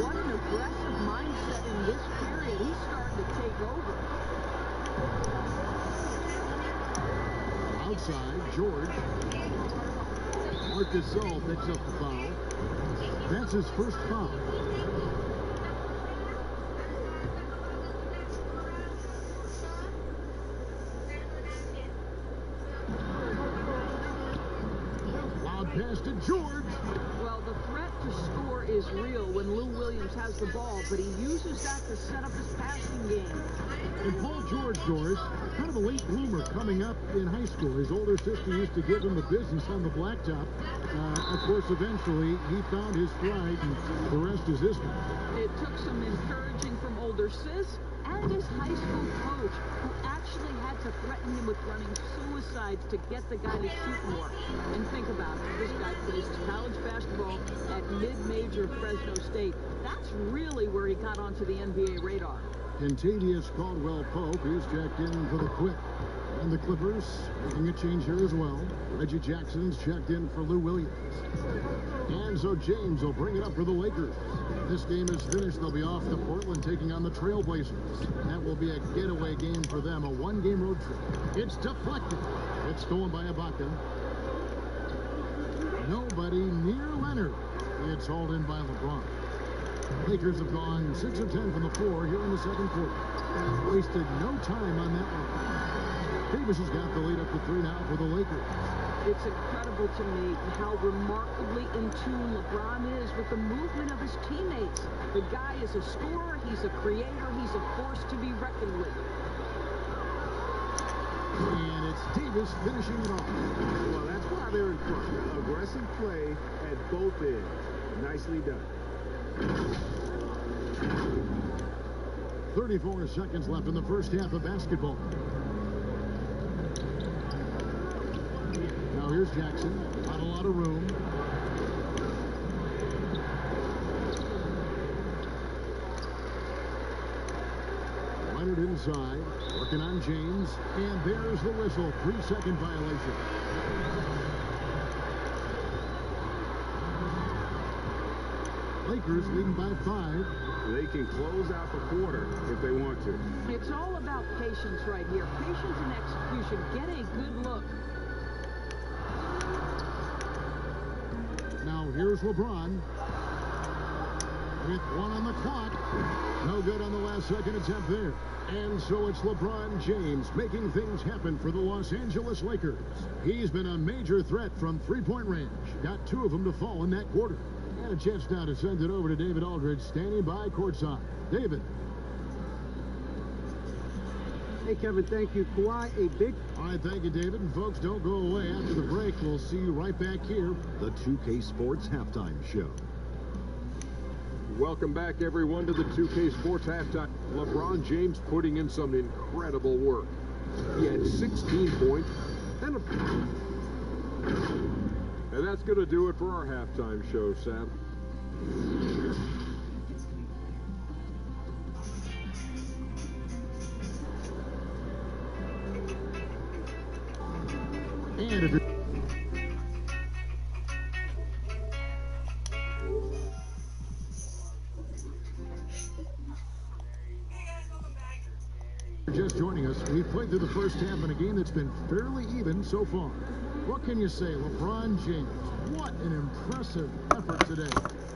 What an aggressive mindset in this period. He's starting to take over. Outside, George. Marc Gasol picks up the foul. That's his first foul. Pass to George. Well, the threat to score is real when Lou Williams has the ball, but he uses that to set up his passing game. And Paul George, Doris, kind of a late bloomer coming up in high school. His older sister used to give him the business on the blacktop. Of course, eventually, he found his stride, and the rest is history. It took some encouraging from older sis and his high school coach, who actually had to threaten him with running suicides to get the guy to shoot more. And think about it, this guy plays college basketball at mid-major Fresno State. That's really where he got onto the NBA radar. Kentavious Caldwell-Pope is checked in for the Quick. And the Clippers making a change here as well. Reggie Jackson's checked in for Lou Williams. And so James will bring it up for the Lakers. This game is finished. They'll be off to Portland taking on the Trailblazers. That will be a getaway game for them, a one-game road trip. It's deflected. It's stolen by Ibaka. Nobody near Leonard. It's hauled in by LeBron. Lakers have gone 6 of 10 from the floor here in the second quarter. Wasted no time on that one. Davis has got the lead up to 3 now for the Lakers. It's incredible to me how remarkably in tune LeBron is with the movement of his teammates. The guy is a scorer, he's a creator, he's a force to be reckoned with. And it's Davis finishing it off. Well, that's why they're in front. Aggressive play at both ends. Nicely done. 34 seconds left in the first half of basketball. Now here's Jackson. Not a lot of room. Leonard inside. Working on James. And there's the whistle. 3-second violation. Lakers leading by 5. They can close out the quarter if they want to. It's all about patience right here. Patience and execution. Get a good look. Now here's LeBron. With 1 on the clock. No good on the last second attempt there. And so it's LeBron James making things happen for the Los Angeles Lakers. He's been a major threat from three-point range. Got 2 of them to fall in that quarter. And a chance now to send it over to David Aldridge, standing by courtside. David. Hey, Kevin, thank you. Kawhi, a big... All right, thank you, David. And folks, don't go away. After the break, we'll see you right back here. The 2K Sports Halftime Show. Welcome back, everyone, to the 2K Sports Halftime. LeBron James putting in some incredible work. He had 16 points and that's going to do it for our halftime show, Sam. And just joining us, we've played through the first half in a game that's been fairly even so far. What can you say, LeBron James? What an impressive effort today.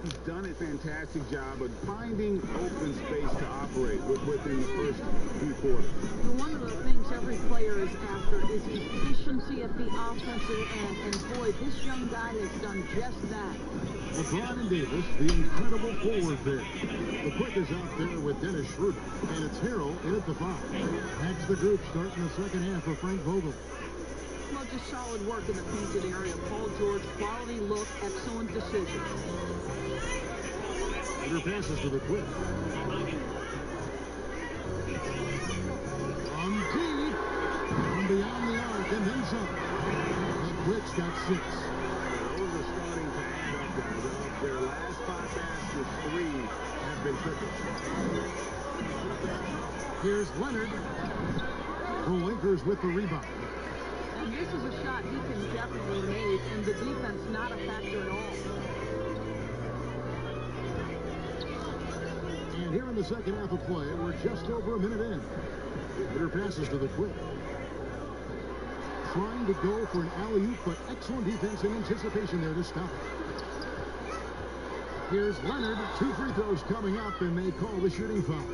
He's done a fantastic job of finding open space to operate within the first few quarters. One of the things every player is after is efficiency at the offensive end, and boy, this young guy has done just that. LeBron and Davis, the incredible forward there. The Quick is out there with Dennis Schroeder, and it's Harrell in at the 5. That's the group starting the second half for Frank Vogel. Well, just solid work in the painted area. Paul George, quality look, excellent decision. Under passes to the Quick. On deep, from beyond the arc, and then some. The Quick's got 6. Those are starting to add up, guys. Their last 5 baskets, 3 have been triplets. Here's Leonard. The Lakers with the rebound. And this is a shot he can definitely make, and the defense not a factor at all. And here in the second half of play, we're just over a minute in. Hitter passes to the Quick. Trying to go for an alley-oop, but excellent defense and anticipation there to stop it. Here's Leonard. 2 free throws coming up, and they call the shooting foul.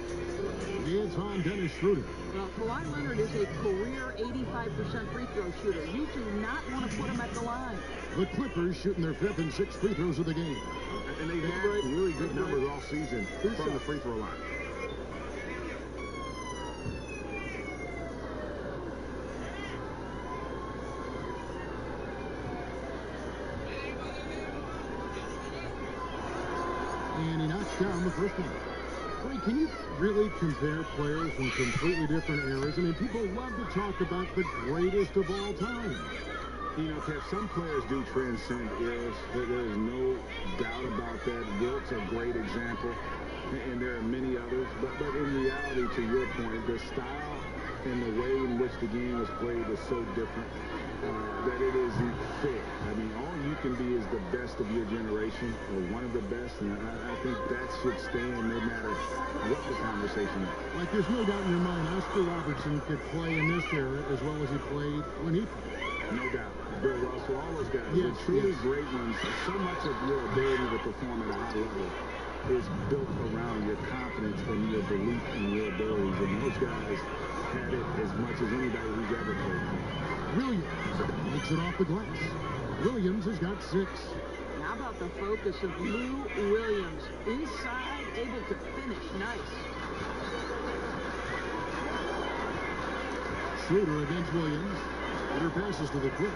It's on Dennis Schroeder. Well, Kawhi Leonard is a career 85% free throw shooter. You do not want to put him at the line. The Clippers shooting their 5th and 6th free throws of the game. And they've had really good numbers all season from the free throw line. And he knocks down the first one. Ray, can you really compare players from completely different eras? I mean, people love to talk about the greatest of all time. You know, Kev, some players do transcend eras. There is no doubt about that. Wilt's a great example, and there are many others. But in reality, to your point, the style and the way in which the game was played is so different that it isn't fair. I mean, all you can be is the best of your generation, or one of the best, and I think that should stand no matter what the conversation is. Like, there's no doubt in your mind Oscar Robertson could play in this era as well as he played when he played. No doubt. Bill Russell, all those guys, yes, the truly great ones. So much of your ability to perform at a high level is built around your confidence and your belief in your abilities, and those guys had it as much as anybody who's ever played. Williams makes it off the glass. Williams has got 6. How about the focus of Lou Williams? Inside, able to finish. Nice. Schroeder against Williams. Schroeder passes to the quick.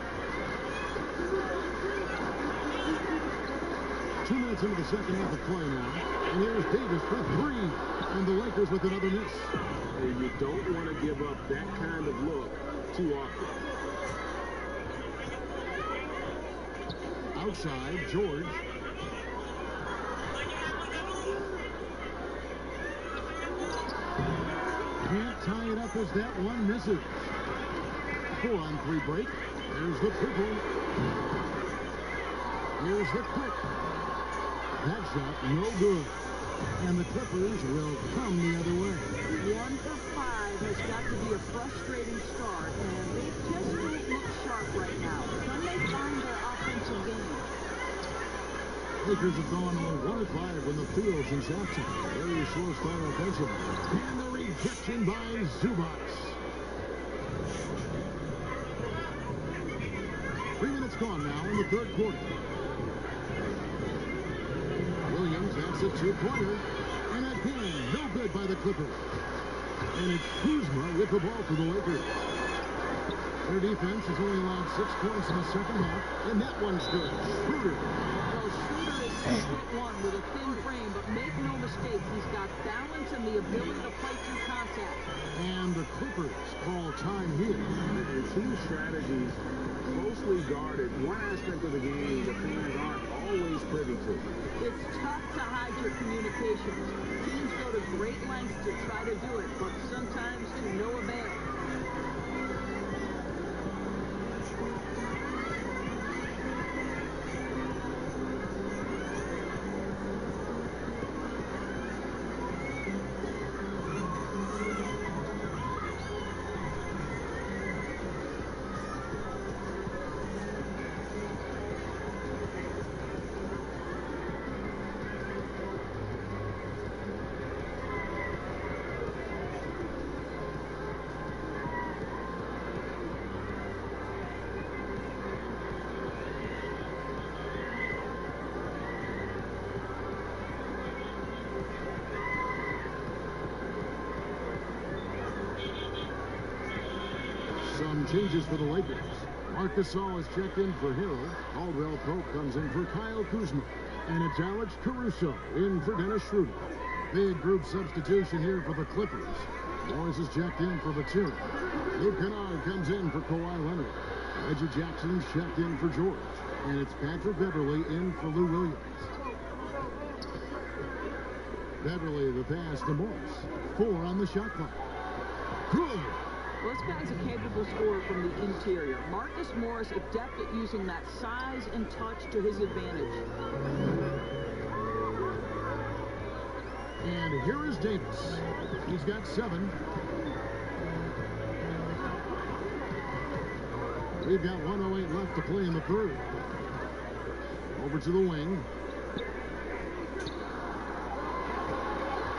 2 minutes into the second half of play now. And here's Davis for 3. And the Lakers with another miss. And you don't want to give up that kind of look too often. Outside, George. Can't tie it up as that one misses. 4-on-3 break. There's the triple. Here's the quick. That shot, no good. And the Clippers will come the other way. 1 for 5 has got to be a frustrating start, and they just don't look sharp right now. Can they find their offensive game? Lakers have gone on 1-5 when the field since halftime. Very slow start offensively. And the rejection by Zubac. 3 minutes gone now in the third quarter. Williams has a 2-pointer. And again, no good by the Clippers. And it's Kuzma with the ball for the Lakers. Their defense has only allowed 6 points in the second half. And that one's good. Schroeder. Well, Schroeder is 6'1" with a thin frame, but make no mistake, he's got balance and the ability to play through contact. And the Clippers call time here. And team strategies closely guarded. One aspect of the game the fans aren't always privy to. It's tough to hide your communications. Teams go to great lengths to try to do it, but sometimes to no avail. Some changes for the Lakers. Marc Gasol is checked in for Harold. Caldwell Pope comes in for Kyle Kuzma. And it's Alex Caruso in for Dennis Schroeder. Big group substitution here for the Clippers. Morris is checked in for Batum. Luke Kennard comes in for Kawhi Leonard. Reggie Jackson's checked in for George. And it's Patrick Beverly in for Lou Williams. Beverly the pass to Morris. 4 on the shot clock. Good. Well, this guy's a capable scorer from the interior. Marcus Morris adept at using that size and touch to his advantage. And here is Davis. He's got 7. We've got 1:08 left to play in the third. Over to the wing.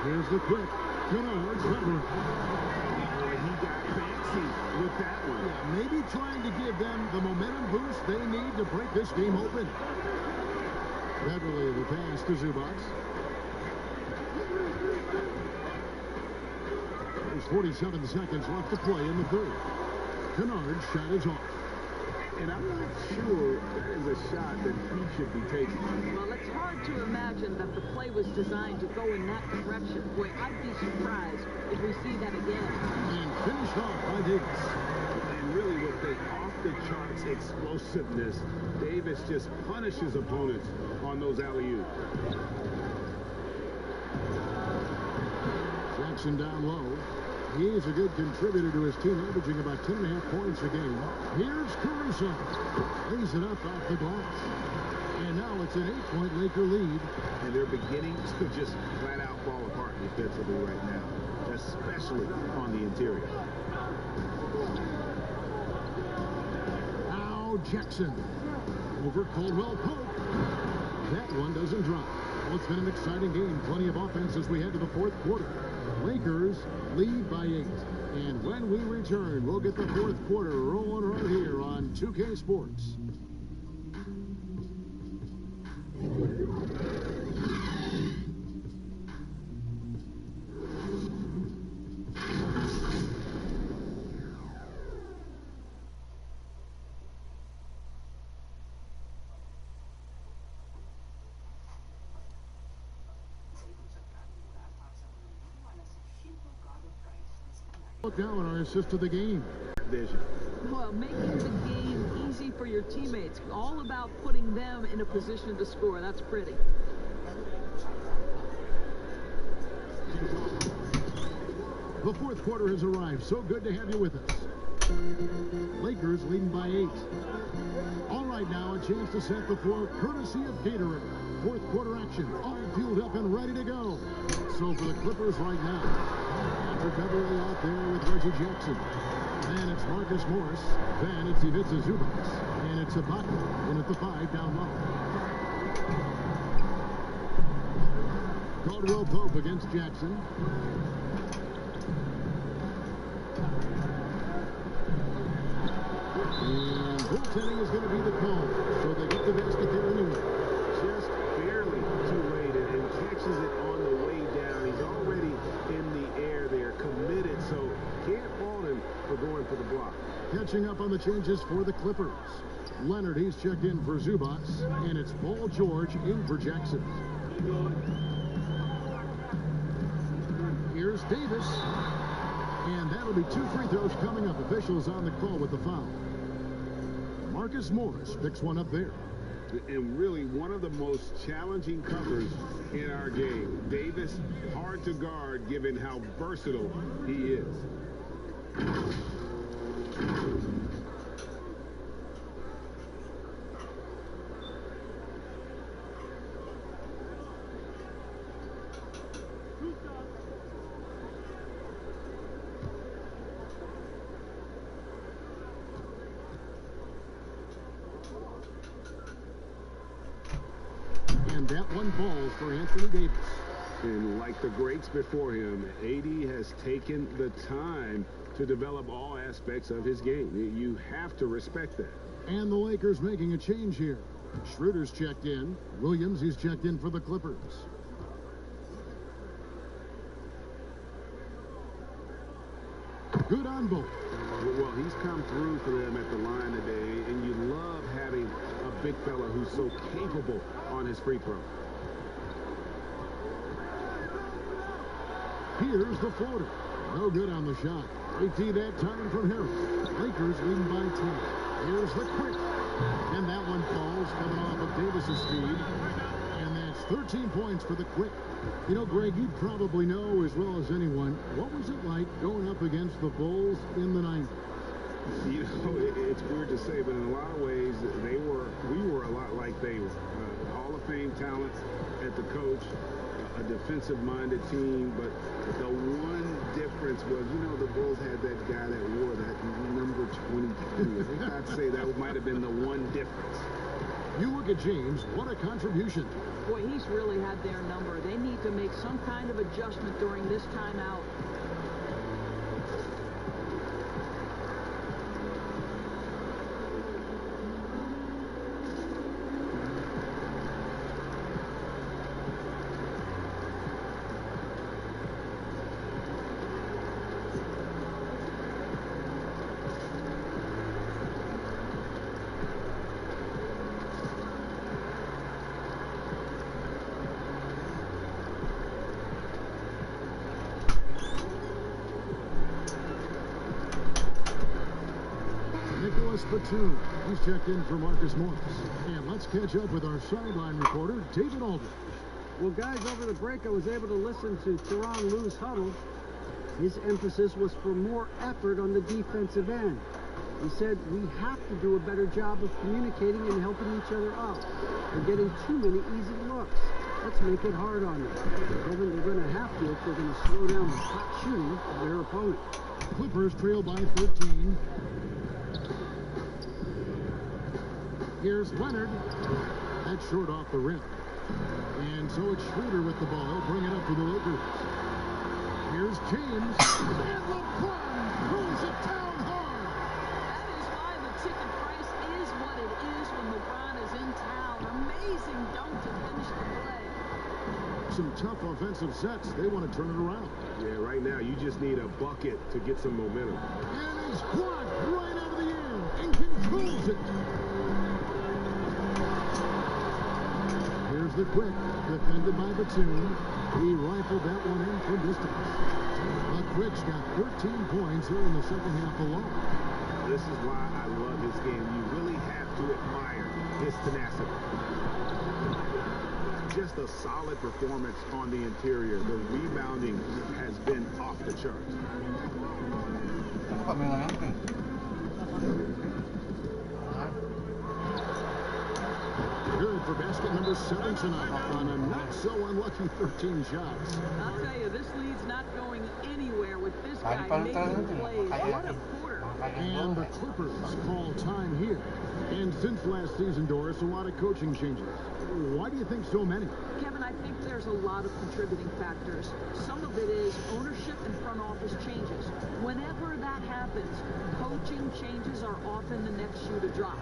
Here's the quick. Kennard's cover. He got fancy with that one. Yeah, maybe trying to give them the momentum boost they need to break this game open. Beverly the pass to Zubac. There's 47 seconds left to play in the third. Kennard's shot is off. And I'm not sure that is a shot that he should be taking. Well, it's hard to imagine that the play was designed to go in that direction. Boy, I'd be surprised if we see that again. And finished off by Davis. And really with the off-the-charts explosiveness, Davis just punishes opponents on those alley-oops. Jackson down low. He is a good contributor to his team, averaging about 10.5 points a game. Here's Caruso. Lays it up off the glass. And now it's an 8-point Laker lead. And they're beginning to just flat-out fall apart defensively right now, especially on the interior. Now Jackson. Over Caldwell Pope. That one doesn't drop. Well, it's been an exciting game. Plenty of offense as we head to the fourth quarter. Lakers lead by 8. And when we return, we'll get the fourth quarter rolling right here on 2K Sports. Look now at our assist of the game. Vision. Well, making the game easy for your teammates. All about putting them in a position to score. That's pretty. The fourth quarter has arrived. So good to have you with us. Lakers leading by 8. All right, now a chance to set the floor courtesy of Gatorade. Fourth quarter action. All fueled up and ready to go. So for the Clippers right now, Patrick Beverly out there with Reggie Jackson. Then it's Marcus Morris. Then it's Ivica Zubac. And it's Ibaka in at the 5 down low. Caldwell Pope against Jackson. And goaltending is going to be the call. So they get the basket there anyway. Just barely too late and catches it on the way down. He's already in the air there, committed, so can't fault him for going for the block. Catching up on the changes for the Clippers. Leonard, he's checked in for Zubac, and it's Paul George in for Jackson. Here's Davis, and that'll be 2 free throws coming up. Officials on the call with the foul. Marcus Morris picks one up there. And really one of the most challenging covers in our game. Davis, hard to guard given how versatile he is. And that one falls for Anthony Davis. And like the greats before him, AD has taken the time to develop all aspects of his game. You have to respect that. And the Lakers making a change here. Schroeder's checked in. Williams, he's checked in for the Clippers. Good on both. Well, he's come through for them at the line today, and you love having a big fella who's so capable on his free throw. Here's the floater. No good on the shot. AT that time from Harris. Lakers leading by 10. Here's the quick. And that one falls coming off of Davis's speed. And that's 13 points for the quick. You know, Greg, you probably know as well as anyone, what was it like going up against the Bulls in the 90s? You know, it's weird to say, but in a lot of ways, we were a lot like they were. Hall of Fame talent at the coach, a defensive-minded team, but the one difference was, you know, the Bulls had that guy that wore that number 22. I think I'd say that might have been the one difference. You look at James, what a contribution. Boy, he's really had their number. They need to make some kind of adjustment during this timeout. Batum. He's checked in for Marcus Morris. And let's catch up with our sideline reporter, David Aldridge. Well, guys, over the break, I was able to listen to Tyronn Lue's huddle. His emphasis was for more effort on the defensive end. He said we have to do a better job of communicating and helping each other out. They're getting too many easy looks. Let's make it hard on them. Kevin, they're going to have to if they're going to slow down the hot shooting of their opponent. Clippers trail by 13. Here's Leonard. That's short off the rim. And so it's Schroeder with the ball. He'll bring it up to the Lakers. Here's James. And LeBron throws it down hard. That is why the ticket price is what it is when LeBron is in town. Amazing dunk to finish the play. Some tough offensive sets. They want to turn it around. Yeah, right now you just need a bucket to get some momentum. And he's blocked right out of the air and controls it. Here's the quick, defended by Batum. He rifled that one in from distance. The Quick's got 13 points here in the second half alone. This is why I love his game. You really have to admire his tenacity. Just a solid performance on the interior. The rebounding has been off the charts. Good for basket number 7 tonight on a not-so-unlucky 13 shots. I'll tell you, this lead's not going anywhere with this guy making plays. What a quarter. And the Clippers call time here. And since last season, Doris, a lot of coaching changes. Why do you think so many? Kevin, I think there's a lot of contributing factors. Some of it is ownership and front office changes. Whenever that happens, coaching changes are often the next shoe to drop.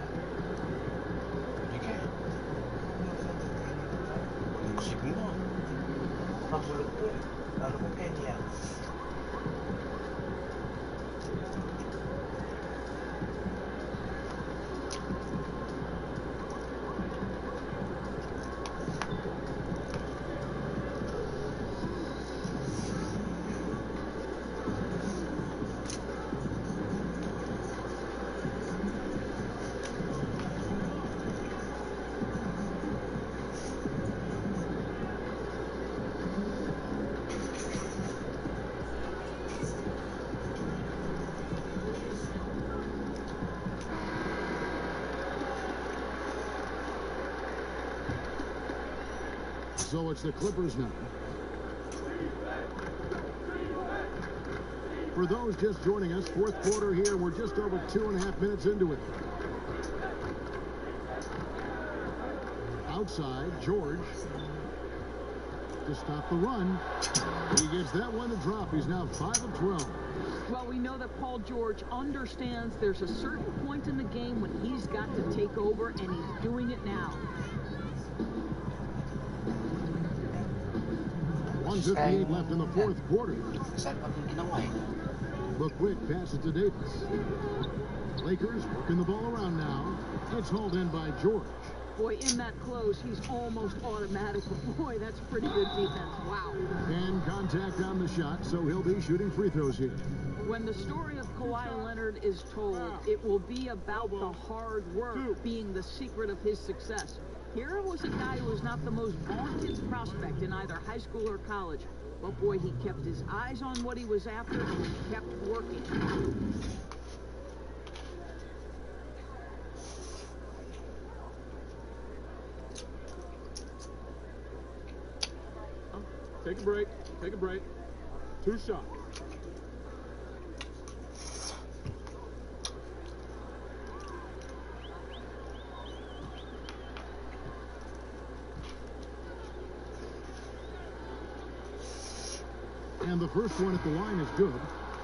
So it's the Clippers now. For those just joining us, fourth quarter here. We're just over 2.5 minutes into it. Outside, George to stop the run. He gets that one to drop. He's now 5 of 12. Well, we know that Paul George understands there's a certain point in the game when he's got to take over, and he's doing it now. 1:58 left in the fourth quarter. The quick pass it to Davis. Lakers working the ball around now. It's hauled in by George. Boy, in that close, he's almost automatic. Boy, that's pretty good defense. Wow. And contact on the shot, so he'll be shooting free throws here. When the story of Kawhi Leonard is told, it will be about the hard work being the secret of his success. Here was a guy who was not the most vaunted prospect in either high school or college. But boy, he kept his eyes on what he was after and he kept working. Take a break. Take a break. 2 shots. And the first one at the line is good.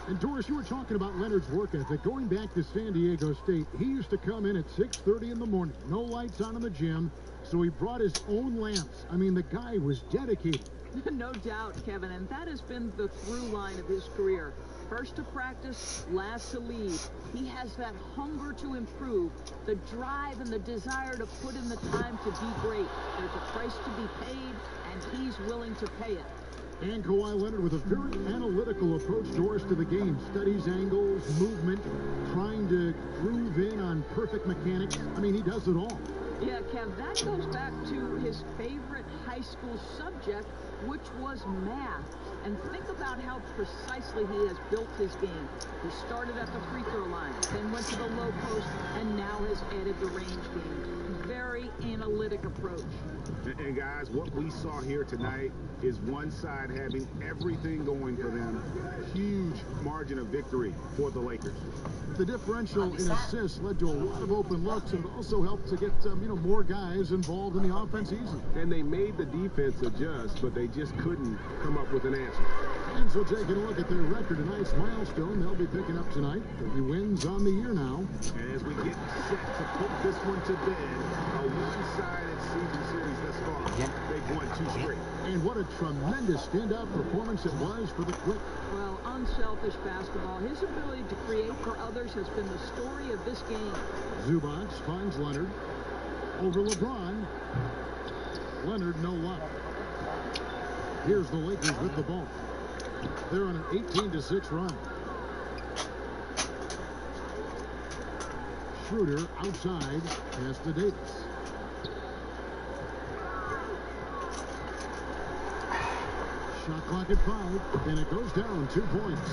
And Doris, you were talking about Leonard's work ethic. Going back to San Diego State, he used to come in at 6:30 in the morning. No lights on in the gym, so he brought his own lamps. I mean, the guy was dedicated. No doubt, Kevin, and that has been the through line of his career. First to practice, last to lead. He has that hunger to improve, the drive and the desire to put in the time to be great. There's a price to be paid, and he's willing to pay it. And Kawhi Leonard with a very analytical approach, Doris, to the game. Studies angles, movement, trying to groove in on perfect mechanics. I mean, he does it all. Yeah, Kev, that goes back to his favorite high school subject, which was math. And think about how precisely he has built his game. He started at the free throw line, then went to the low post, and now has added the range game. Very analytic approach. And guys, what we saw here tonight is one side having everything going for them. Huge margin of victory for the Lakers. The differential in assists led to a lot of open looks, and it also helped to get more guys involved in the offense easily. And they made the defense adjust, but they just couldn't come up with an answer. And so taking a look at their record tonight's milestone, they'll be picking up tonight. 30 wins on the year now. And as we get set to put this one to bed, a one-sided season series thus far. They've won 2 straight. And what a tremendous standout performance it was for the Quick. Well, unselfish basketball. His ability to create for others has been the story of this game. Zubac finds Leonard over LeBron. Leonard, no luck. Here's the Lakers with the ball. They're on an 18-6 run. Schroeder outside, pass to Davis. Shot clock at 5, and it goes down 2 points.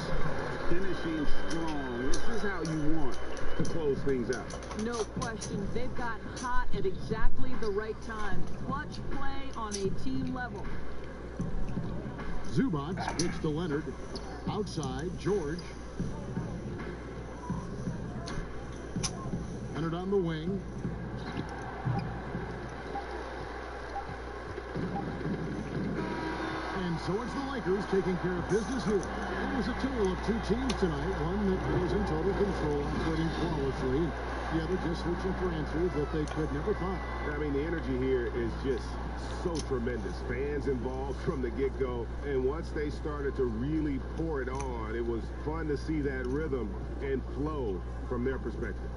Finishing strong. This is how you want to close things out. No question. They've got hot at exactly the right time. Clutch play on a team level. Zubac pitch to Leonard. Outside, George. Leonard on the wing. And so it's the Lakers taking care of business here. It was a tale of 2 teams tonight. One that was in total control, operating flawlessly. The other just searching for answers that they could never find. I mean, the energy here is just so tremendous. Fans involved from the get-go. And once they started to really pour it on, it was fun to see that rhythm and flow from their perspective.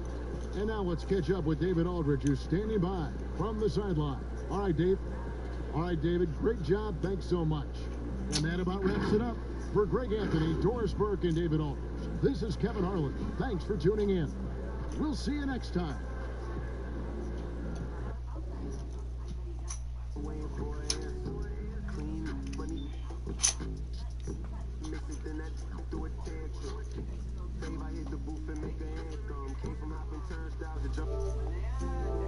And now let's catch up with David Aldridge, who's standing by from the sideline. All right, Dave. All right, David, great job. Thanks so much. And that about wraps it up. For Greg Anthony, Doris Burke, and David Aldridge, this is Kevin Harlan. Thanks for tuning in. We'll see you next time. Clean money.